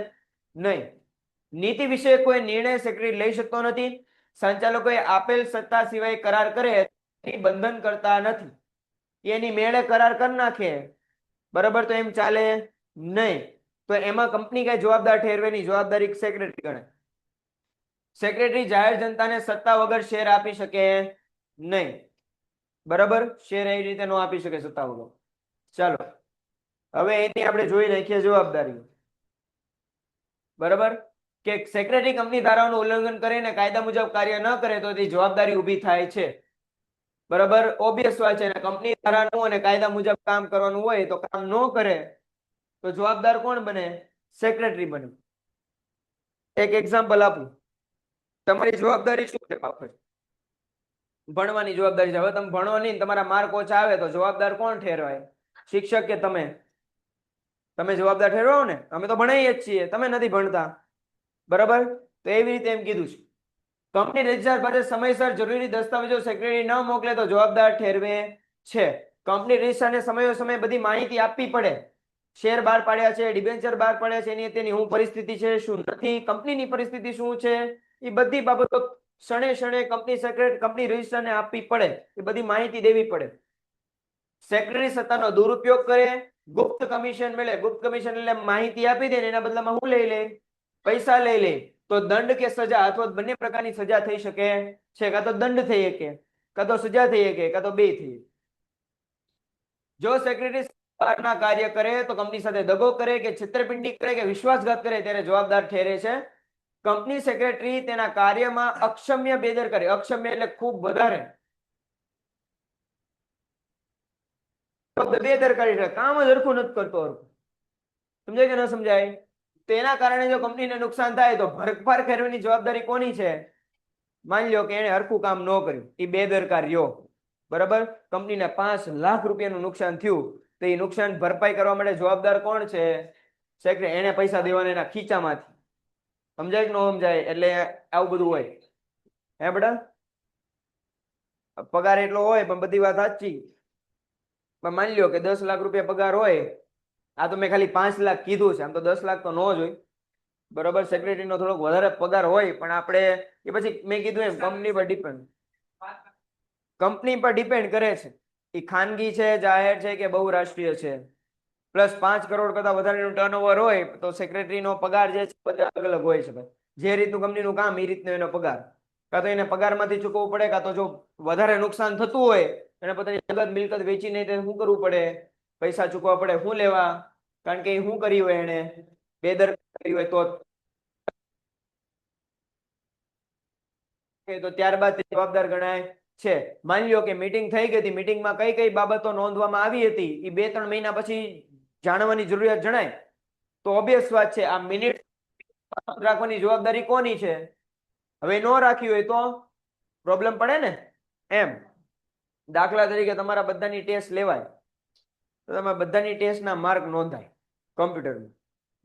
નહીં. નીતિ વિશે કોઈ નિર્ણય સેક્રેટરી લઈ શકતો નથી. સંચાલકોએ આપેલ સત્તા સિવાય કરાર કરે એ બંધન કરતા નથી. એની મેળે કરાર કરી નાખે બરાબર તો એમ ચાલે નહીં. તો એમાં કંપની કઈ જવાબદાર ઠેરવેની જવાબદારી સેક્રેટરી ગણે. સેક્રેટરી જાહેર જનતાને સત્તા વગર શેર આપી શકે નહીં. બરાબર? શેર એ રીતે નો આપી શકે સત્તા વગર. ચાલો હવે એની આપણે જોઈ નાખીએ જવાબદારી. બરાબર? કે સેક્રેટરી કંપની ધારાઓનું ઉલ્લંઘન કરીને કાયદા મુજબ કાર્ય ન કરે તો તે જવાબદારી ઊભી થાય છે. બરાબર? ઓબ્વિયસ વાત છે. કંપની ધારાનું અને કાયદા મુજબ કામ કરવાનું હોય તો કામ ન કરે તો જવાબદાર કોણ બને? સેક્રેટરી બને. એક એક્ઝામ્પલ આપું. તમારી જવાબદારી શું છે? બાપુ ભણવાની જવાબદારી છે. હવે તમે ભણો નહીં, તમારા માર્ક ઓછા આવે તો જવાબદાર કોણ ઠેરવાય? શિક્ષક કે તમે? તમે જવાબદાર ઠેરવાઓ ને. અમે તો ભણાઈએ જ છીએ, તમે નથી ભણતા. બરાબર? તો એવી રીતે એમ કીધું છે. કંપની રજિસ્ટ્રાર પાસે સમયસર જરૂરી દસ્તાવેજો સેક્રેટરી ન મોકલે તો જવાબદાર ઠેરવે છે. કંપની રજિસ્ટ્રારને સમયોસમય બધી માહિતી આપવી પડે. શેર બહાર પાડ્યા છે, ડિબેન્ચર બહાર પાડ્યા છે, એની તેની શું પરિસ્થિતિ છે, શું નથી, કંપનીની પરિસ્થિતિ શું છે, એ બધી બાબતો ક્ષણે ક્ષણે કંપની સેક્રેટરી કંપની રજિસ્ટ્રારને આપવી પડે. એ બધી માહિતી દેવી પડે. સેક્રેટરી સત્તાનો દુરુપયોગ કરે, ગુપ્ત કમિશન મળે. ગુપ્ત કમિશન એટલે માહિતી આપી દે ને એના બદલામાં શું લઈ લે? પૈસા લઈ લે. તો દંડ કે સજા અથવા બંને પ્રકારની સજા થઈ શકે છે. કાં તો દંડ થઈ શકે, કાં તો સજા થઈ શકે, કાં તો બે થઈ. જો સેક્રેટરી બહારના કાર્ય કરે તો કંપની સાથે દગો કરે કે છેતરપિંડી કરે કે વિશ્વાસઘાત કરે ત્યારે જવાબદાર ઠેરે છે. કંપની સેક્રેટરી તેના કાર્યમાં અક્ષમ્ય બેદરકારી, અક્ષમ્ય એટલે ખૂબ વધારે બેદરકારી છે, કામ જ હરખું નથી કરતો. સમજાય કે ન સમજાય? તેના કારણે જો કંપનીને નુકસાન થાય તો ભરપાર કરવાની જવાબદારી કોની છે? માની લો કે એને હરખું કામ ન કર્યું, એ બેદરકાર રહ્યો. બરાબર? કંપનીને 5 લાખ રૂપિયાનું નુકસાન થયું તો એ નુકસાન ભરપાઈ કરવા માટે જવાબદાર કોણ છે? સેક્રેટરી. એને પૈસા દેવાના એના ખીચામાંથી. સમજાય કે ન સમજાય? એટલે આવું બધું હોય. હે બેટા? પગાર એટલો હોય પણ બધી વાત સાચી. પણ માની લો કે 10 લાખ રૂપિયા પગાર હોય, આ તો મેં ખાલી 5 લાખ કીધું છે, આમ તો 10 લાખ તો ન જ હોય. બરાબર? સેક્રેટરી નો થોડોક વધારે પગાર હોય પણ આપણે એ પછી મેં કીધું એમ કંપની પર ડિપેન્ડ, કંપની પર ડિપેન્ડ કરે છે. એ ખાનગી છે, જાહેર છે કે બહુરાષ્ટ્રીય છે. પ્લસ 5 કરોડ કરતા વધારેનું ટર્નઓવર હોય તો સેક્રેટરીનો પગાર જે છે બધા અલગ અલગ હોય છે. જે રીતનું કંપનીનું કામ એ રીતનો એનો પગાર. કાં તો એને પગારમાંથી ચૂકવવું પડે, કાં તો જો વધારે નુકસાન થતું હોય એને પોતાની જગત મિલકત વેચીને શું કરવું પડે? પૈસા ચૂકવવા પડે. શું લેવા? કારણ કે શું કર્યું હોય એને બેદરકારી હોય તો ત્યારબાદ જવાબદાર ગણાય છે. માની લો કે મીટિંગ થઈ ગઈ હતી, મીટિંગમાં કઈ કઈ બાબતો નોંધવામાં આવી હતી એ 2-3 મહિના પછી જાણવાની જરૂરિયાત જણાય તો ઓબ્વિયસ વાત છે આ મિનિટ રાખવાની જવાબદારી કોની છે? હવે નો રાખી હોય તો પ્રોબ્લેમ પડે ને. એમ દાખલા તરીકે તમારા બધાની ટેસ્ટ લેવાય તો તમે બધાની ટેસ્ટના માર્ક નોંધાય કમ્પ્યુટરમાં,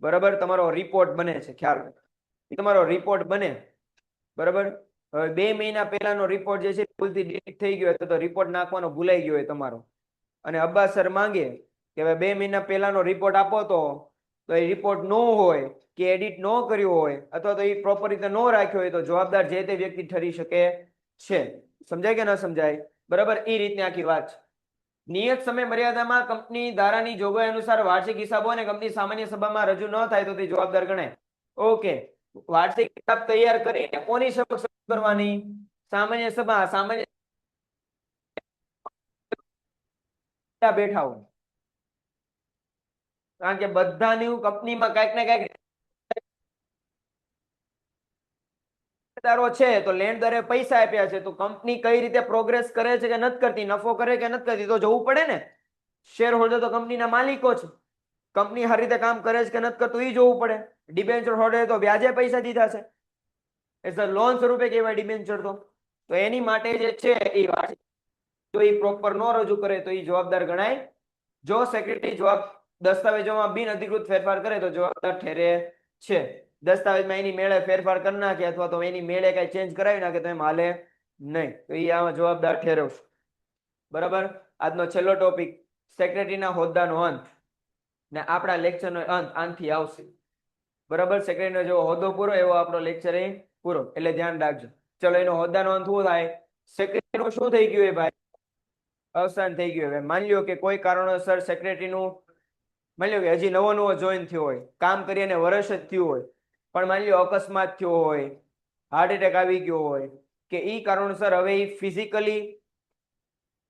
બરાબર? તમારો રિપોર્ટ બને છે, ખ્યાલ રાખો. એ તમારો રિપોર્ટ બને, બરાબર? હવે 2 મહિના પહેલાનો રિપોર્ટ જે છે ભૂલથી ડિલીટ થઈ ગયો હોય તો રિપોર્ટ નાખવાનો ભૂલાઈ ગયો હોય તમારો, અને અબ્બાસ સર માંગે કે હવે 2 મહિના પહેલાનો રિપોર્ટ આપો, તો એ રિપોર્ટ ન હોય કે એડિટ ન કર્યો હોય અથવા તો એ પ્રોપર રીતે ન રાખ્યો હોય તો જવાબદાર જે તે વ્યક્તિ ઠરી શકે છે. સમજાય કે ન સમજાય? બરાબર? એ રીતની આખી વાત છે. નિયત સમય મર્યાદામાં કંપની ધારાની જોગવાઈ અનુસાર વાર્ષિક હિસાબો અને કંપની સામાન્ય સભામાં રજૂ ન થાય તો તે જવાબદાર ગણાય. ઓકે, વાર્ષિક હિસાબ તૈયાર કરીને કોની સમક્ષ રજૂ કરવાની? સામાન્ય સભા. સામાન્ય બેઠા હોય, કારણ કે બધાની કંપનીમાં કઈક ને કઈક છે, તો લેણદારે પૈસા આપ્યા છે, તો કંપની કઈ રીતે પ્રોગ્રેસ કરે છે કે નથી કરતી, નફો કરે કે નથી કરતી, તો જોવું પડે ને. શેર હોલ્ડર તો કંપનીના માલિકો છે, કંપની સારી રીતે કામ કરે છે કે નથી કરતું એ જોવું પડે. ડિબેન્ચર હોલ્ડર તો વ્યાજે પૈસા દીધા છે, એટલે લોન સ્વરૂપે કહેવાય ડિબેન્ચર. તો એની માટે જે છે એ જો એ પ્રોપર ન રજૂ કરે તો એ જવાબદાર ગણાય. જો સેક્રેટરી જવાબ દસ્તાવેજોમાં બિનઅધિકૃત ફેરફાર કરે તો જવાબદાર ઠેરે છે. દસ્તાવેજમાં એની મેળે ફેરફાર કરી નાખે અથવા તો એની મેળે કઈ ચેન્જ કરાવી નાખે તો એમ હાલે નહીં, તો એ આમાં જવાબદાર ઠેરવશે. બરાબર? આજનો છેલ્લો ટોપિક સેક્રેટરીના હોદ્દાનો અંત, ને આપણા લેક્ચરનો અંત આનથી આવશે. બરાબર? સેક્રેટરીનો જેવો હોદ્દો પૂરો એવો આપણો લેક્ચર એ પૂરો, એટલે ધ્યાન રાખજો. ચલો, એનો હોદ્દાનો અંત શું થાય? સેક્રેટરીનું શું થઈ ગયું ભાઈ? અવસાન થઈ ગયું. હવે માની લ્યો કે કોઈ કારણોસર સેક્રેટરીનું, માની લ્યો કે હજી નવો નવો જોઈન થયો હોય, કામ કરી અને વર્ષ જ થયું હોય, પણ માની લ્યો અકસ્માત થયો હોય, હાર્ટ એટેક આવી ગયો હોય, કે ઈ કારણોસર હવે ઈ ફિઝિકલી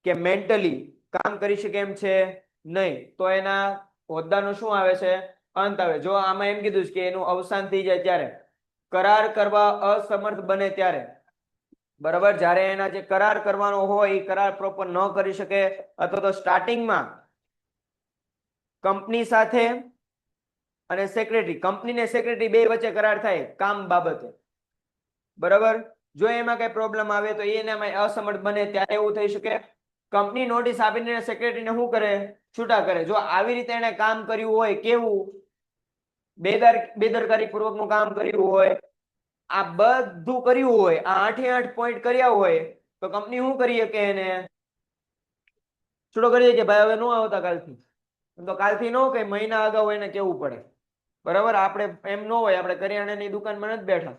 કે મેન્ટલી કામ કરી શકે એમ છે નહીં, તો એના હોદ્દાનો શું આવે છે? અંત આવે. જો આમાં એમ કીધું છે કે એનું અવસાન થઈ જાય ત્યારે, કરાર કરવા અસમર્થ બને ત્યારે, બરાબર, જ્યારે એના જે કરાર કરવાનો હોય એ કરાર પ્રોપર ન કરી શકે, અથવા તો સ્ટાર્ટિંગમાં કંપની સાથે અને સેક્રેટરી, કંપની ને સેક્રેટરી બે વચ્ચે કરાર થાય કામ બાબતે, બરાબર, જો એમાં કઈ પ્રોબ્લેમ આવે તો એનામાં અસમર્થ બને ત્યારે એવું થઈ શકે કંપની નોટિસ આપીને સેક્રેટરીને શું કરે? છૂટા કરે. જો આવી રીતે એને કામ કર્યું હોય, કેવું? બેદરકારી પૂર્વકનું કામ કર્યું હોય, આ બધું કર્યું હોય, આ 8 પોઈન્ટ કર્યા હોય, તો કંપની શું કરી શકે? એને છૂટો કરી દે કે ભાઈ હવે નો આવતા કાલથી. તો કાલથી નો, કઈ મહિના અગાઉ એને કેવું પડે, બરાબર? આપણે એમ ન હોય, આપણે કરિયાણાની દુકાનમાં નથી બેઠા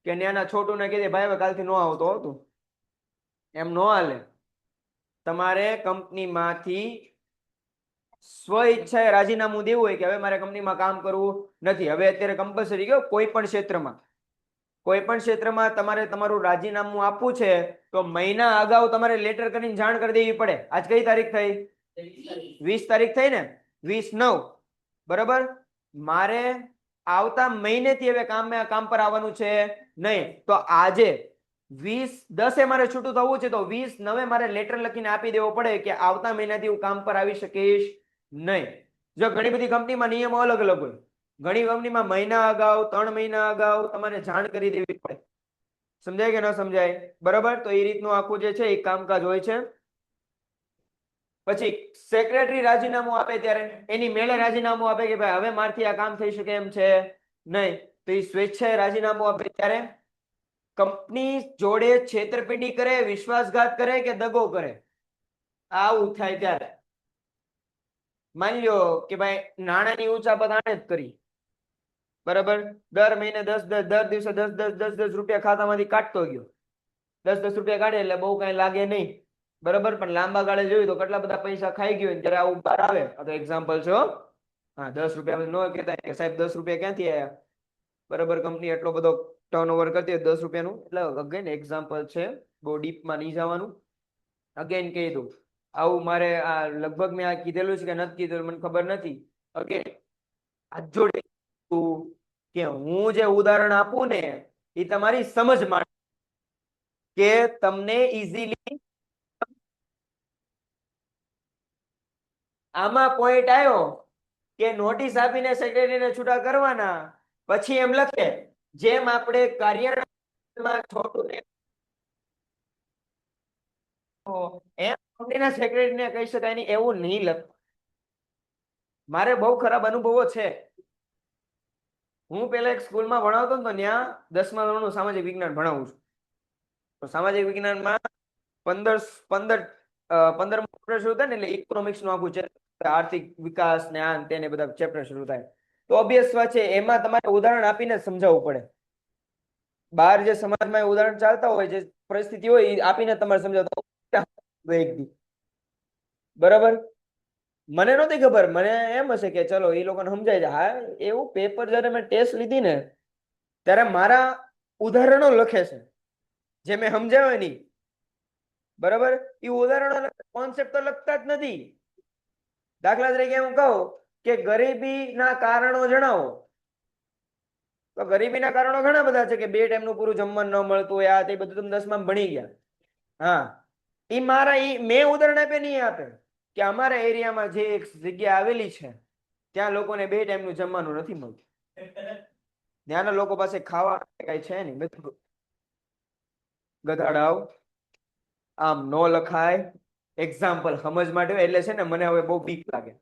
કે નાના છોટું ને કીધે ભાઈ હવે કાલથી નો આવતો હતું, એમ નો હાલે. તમારે કંપનીમાંથી સ્વ ઈચ્છાએ રાજીનામું દેવું હોય કે હવે મારે કંપનીમાં કામ કરવું નથી. હવે અત્યારે કમ્પલસરી ગયો, કોઈ પણ ક્ષેત્રમાં તમારે તમારું રાજીનામું આપવું છે તો મહિના અગાઉ તમારે લેટર કરીને જાણ કરી દેવી પડે. આજ કઈ તારીખ થઈ? 20 તારીખ થઈ ને? 20/9, બરાબર? મારે આવતા મહિનેથી હવે કામ પર આવવાનું છે નહીં, તો આજે 20/10 મારે છૂટું થવું છે તો 20/9 મારે લેટર લખીને આપી દેવો પડે કે આવતા મહિનાથી હું કામ પર આવી શકીશ નહીં. જો ઘણી બધી કંપનીમાં નિયમો અલગ અલગ હોય, ઘણી કંપનીમાં મહિના અગાઉ, 3 મહિના અગાઉ તમારે જાણ કરી દેવી પડે. સમજાય કે ન સમજાય? બરાબર? તો એ રીતનું આખું જે છે એ કામકાજ હોય છે. પછી સેક્રેટરી રાજીનામું આપે ત્યારે એની મેળે રાજીનામું આપે કે ભાઈ હવે મારથી આ કામ થઈ શકે એમ છે નહીં, તો એ સ્વેચ્છાએ રાજીનામું આપે ત્યારે કંપની જોડે છેતરપિંડી કરે, વિશ્વાસઘાત કરે કે દગો કરે, આવું થાય ત્યારે માની લ્યો કે ભાઈ નાણાંની ઊંચાપત આણે જ કરી, બરાબર, દર મહિને 10 દિવસે 10 રૂપિયા ખાતામાંથી કાઢતો ગયો, 10 રૂપિયા કાઢે એટલે બહુ કઈ લાગે નહીં, બરાબર, પણ લાંબા ગાળે જોયું તો કેટલા બધા પૈસા ખાઈ ગયો ત્યારે આવું બહાર આવે. આ તો એક્ઝામ્પલ છે. હા, 10 રૂપિયા ન કહેતા કે સાહેબ 10 રૂપિયા ક્યાંથી આવ્યા, બરાબર, કંપની એટલો બધો ટર્નઓવર કરતી હોય 10 રૂપિયાનું, એટલે અગેન એક્ઝામ્પલ છે, બહુ ડીપમાં નહીં જવાનું. અગેન કહી દઉં, આવું મારે આ લગભગ મેં આ કીધેલું છે કે નથી કીધેલું મને ખબર નથી. અગેન આ જોડે કે હું જે ઉદાહરણ આપું ને એ તમારી સમજ માટે, કે તમને ઈઝીલી આમાં પોઈન્ટ આવ્યો કે નોટિસ આપીને સેક્રેટરીને છૂટા કરવાના, પછી એમ લખે જેમ આપણે કાર્યાલયમાં છોટું એમ કંપનીના સેક્રેટરીને કહી શકાય નહીં એવું નહીં લખ. મારે બહુ ખરાબ અનુભવો છે. હું પેલા એક સ્કૂલમાં ભણાવતો ને તો ત્યાં 10મા ધોરણનું સામાજિક વિજ્ઞાન ભણાવું છું. તો સામાજિક વિજ્ઞાનમાં 15 ચેપ્ટર શરૂ થાય ને એટલે ઇકોનોમિક્સ નું આખું ચેપ્ટર, આર્થિક વિકાસ ને આ ને તે ને બધા ચેપ્ટર શરૂ થાય. તો ઓબ્વિયસ વાત છે એમાં તમારે ઉદાહરણ આપીને જ સમજાવવું પડે. બહાર જે સમાજમાં એ ઉદાહરણ ચાલતા હોય, જે પરિસ્થિતિ હોય એ આપીને તમારે સમજાવતા એક દી. બરાબર. મને નહોતી ખબર, મને એમ હશે કે ચલો એ લોકોને સમજાય છે. હા, એવું પેપર જયારે મેં ટેસ્ટ લીધી ને ત્યારે મારા ઉદાહરણો લખે છે જે મેં સમજાવ્યો નહીં. બરાબર. એ ઉદાહરણો કોન્સેપ્ટ તો લખતા જ નથી. દાખલા તરીકે હું કહું કે ગરીબીના કારણો જણાવો, તો ગરીબીના કારણો ઘણા બધા છે કે 2 ટાઈમનું પૂરું જમવાનું ન મળતું હોય, આ તે બધું તમે 10માં ભણી ગયા. હા, એ મેં ઉદાહરણ આપે નહીં આપે કે અમારા એરિયામાં જે એક જગ્યા આવેલી છે ત્યાં લોકોને 2 ટાઈમનું જમવાનું નથી મળતું. ત્યાંના લોકો પાસે ખાવા કઈ છે નહીં. બધું ગધાડાવ. આમ નો લખાય. એક્ઝામ્પલ સમજ માટે હોય એટલે છે ને મને હવે બહુ બીક લાગે.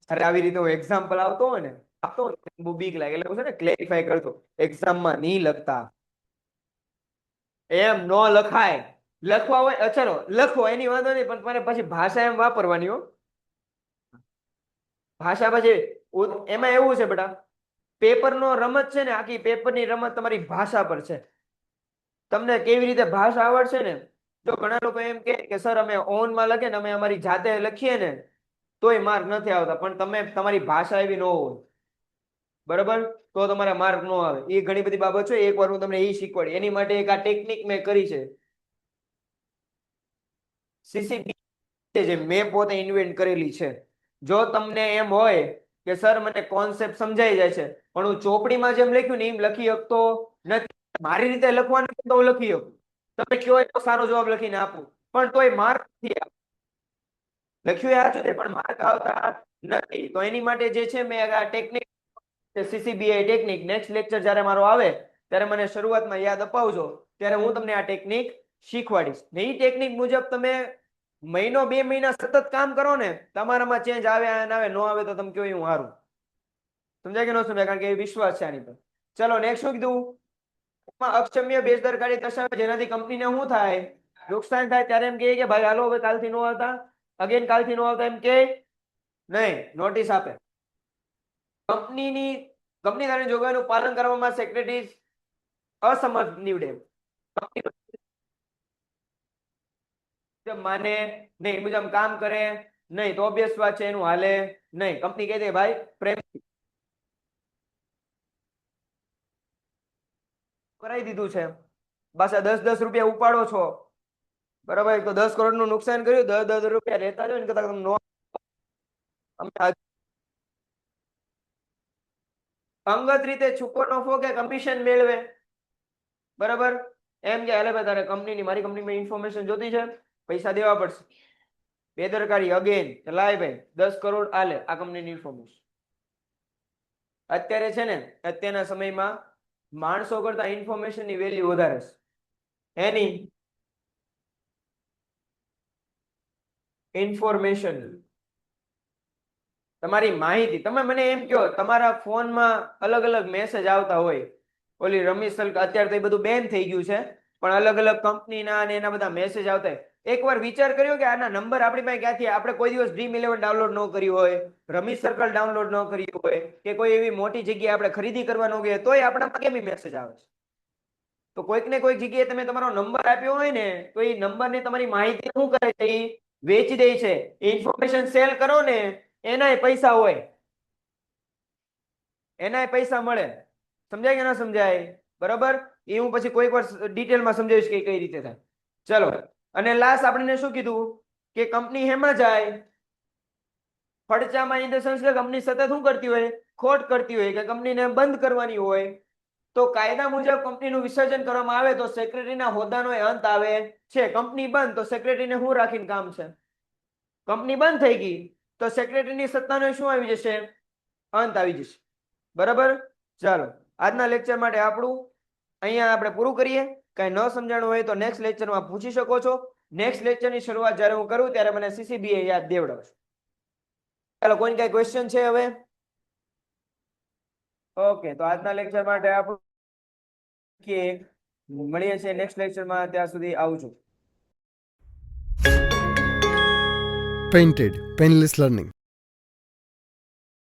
અરે આવી રીતે હું એક્ઝામ્પલ આવતો હોય ને આપતો બહુ બીક લાગે એટલે હું છે ને ક્લેરિફાય કરતો, એક્ઝામમાં નહીં લખતા. એમ નો લખાય. લખવા હોય ચલો લખો એની વાંધો નહીં, પણ તમારે પછી ભાષા એમ વાપરવાની હો. ભાષા પછી એમાં એવું છે બેટા, પેપરનો રમત છે ને, આખી પેપરની રમત તમારી ભાષા પર છે. તમને કેવી રીતે ભાષા આવડશે ને, તો ઘણા લોકો એમ કે સર અમે ઓનમાં લખીએ ને અમે અમારી જાતે લખીએ ને તોય માર્ક નથી આવતા, પણ તમે તમારી ભાષા એવી ન હોય બરાબર તો તમારા માર્ક ન આવે. એ ઘણી બધી બાબત છે, એકવાર હું તમને એ શીખવાડી. એની માટે એક આ ટેકનિક મેં કરી છે, સીસીપી, જે મેં પોતે ઇન્વેન્ટ કરેલી છે. જો તમને એમ હોય કે સર મને કોન્સેપ્ટ સમજાઈ જાય છે પણ હું ચોપડીમાં જેમ લખ્યું ને એમ લખી શકતો નથી, મારી રીતે લખવાનું તો હું લખી શકું, તમે કયો એટલો સારો જવાબ લખીને આપું, પણ તોય માર્ક નથી આવતા. લખ્યું યાદ છે પણ માર્ક આવતા નથી. તો એની માટે જે છે મેં આ ટેકનિક, સીસીબીઆઈ ટેકનિક, નેક્સ્ટ લેક્ચર જ્યારે મારો આવે ત્યારે મને શરૂઆતમાં યાદ અપાવજો, ત્યારે હું તમને આ ટેકનિક શીખવાડીશ. ને એ ટેકનિક મુજબ તમે મહિનો 2 મહિના સતત કામ કરો ને તમારામાં ચેન્જ આવે આવે ન આવે તો તમે કયો હું હારું. સમજાય કે ન સમજાય? કારણ કે એ વિશ્વાસ છે આની પર. ચલો નેક્સ્ટ શું કીધું? અક્ષમ્ય બેદરકારી દર્શાવે જેનાથી કંપનીને શું થાય? નુકસાન થાય. ત્યારે એમ કે ભાઈ હાલો હવે કાલથી નો આવતા, અગેન કાલથી નો આવતા એમ કે નહીં, નોટિસ આપે. કંપની ધારી જોગવાઈનું પાલન કરવામાં સેક્રેટરી અસમર્થ નીવડે, માને નહીં, મુજબ કામ કરે નહીં, તો ઓબ્વિયસ વાત છે એનું હાલે નહીં. કંપની કહી દે ભાઈ પ્રેમ કરાવી દીધું છે, પાછા 10-10 રૂપિયા ઉપાડો છો બરાબર, તો 10 કરોડનું નુકસાન કર્યું, 10-10 રૂપિયા રહેતા જો ને કરતા તમે અંગત રીતે છૂપો નફો કે કમિશન મેળવે બરાબર. એમ કે હાલે ભાઈ તારે કંપનીની, મારી કંપનીમાં ઇન્ફોર્મેશન જોતી છે, પૈસા દેવા પડશે. બેદરકારી અગેન, લાય ભાઈ 10 કરોડ આલે આ કંપનીની ઇન્ફોર્મેશન. અત્યારે છે ને અત્યારના સમયમાં માણસો કરતા ઇન્ફોર્મેશનની વેલ્યુ વધારે છે. એની ઇન્ફોર્મેશન, તમારી માહિતી. તમે મને એમ કહો તમારા ફોનમાં અલગ અલગ મેસેજ આવતા હોય, ઓલી રમી સલકા, અત્યારે તો એ બધું બેન થઈ ગયું છે, પણ અલગ અલગ કંપનીના અને એના બધા મેસેજ આવતા હોય. એકવાર વિચાર કર્યો કે આના નંબર આપણી પાસે ક્યાંથી? આપણે કોઈ દિવસ Dream11 ડાઉનલોડ ન કર્યું હોય, રમી સર્કલ ડાઉનલોડ ન કર્યું હોય, કે કોઈ એવી મોટી જગ્યાએ આપણે ખરીદી કરવા ન ગયા તોય આપણા કેમ મેસેજ આવે છે? તો કોઈક ને કોઈક જગ્યાએ તમે તમારો નંબર આપ્યો હોય ને તો એ નંબરને તમારી માહિતી શું કરે છે? વેચી દે છે. ઇન્ફોર્મેશન સેલ કરો ને એનાય પૈસા હોય, એનાય પૈસા મળે. સમજાય કે ના સમજાય? બરાબર. એ હું પછી કોઈક વાર ડિટેલમાં સમજાવીશ કે કઈ રીતે થાય. ચલો, અને લાસ્ટ આપણે શું કીધું કે કંપની હેમાં જાય? ફડચામાં. ઇન ધ સેન્સ કે કંપની સતત શું કરતી હોય? ખોટ કરતી હોય, કે કંપનીને બંધ કરવાની હોય. તો કાયદા મુજબ કંપનીનું વિસર્જન કરવામાં આવે તો સેક્રેટરીના હોદ્દાનો અંત આવે છે. કંપની બંધ તો સેક્રેટરીને શું રાખીને કામ છે? કંપની બંધ થઈ ગઈ તો સેક્રેટરીની સત્તાનો શું આવી જશે? અંત આવી જશે. બરાબર. ચાલો, આજના લેક્ચર માટે આપણું અહીંયા આપણે પૂરું કરીએ. કઈ ન સમજાણું હોય તો નેક્સ્ટ લેક્ચરમાં પૂછી શકો છો. નેક્સ્ટ લેક્ચરની શરૂઆત જ્યારે હું કરું ત્યારે મને CCBA યાદ દેવડાવજો. ચાલો, કોઈ કઈ ક્વેશ્ચન છે હવે? ઓકે, તો આજના લેક્ચર માટે આપણે મળીએ છીએ નેક્સ્ટ લેક્ચરમાં. ત્યાં સુધી આવજો. Painted, Painless Learning.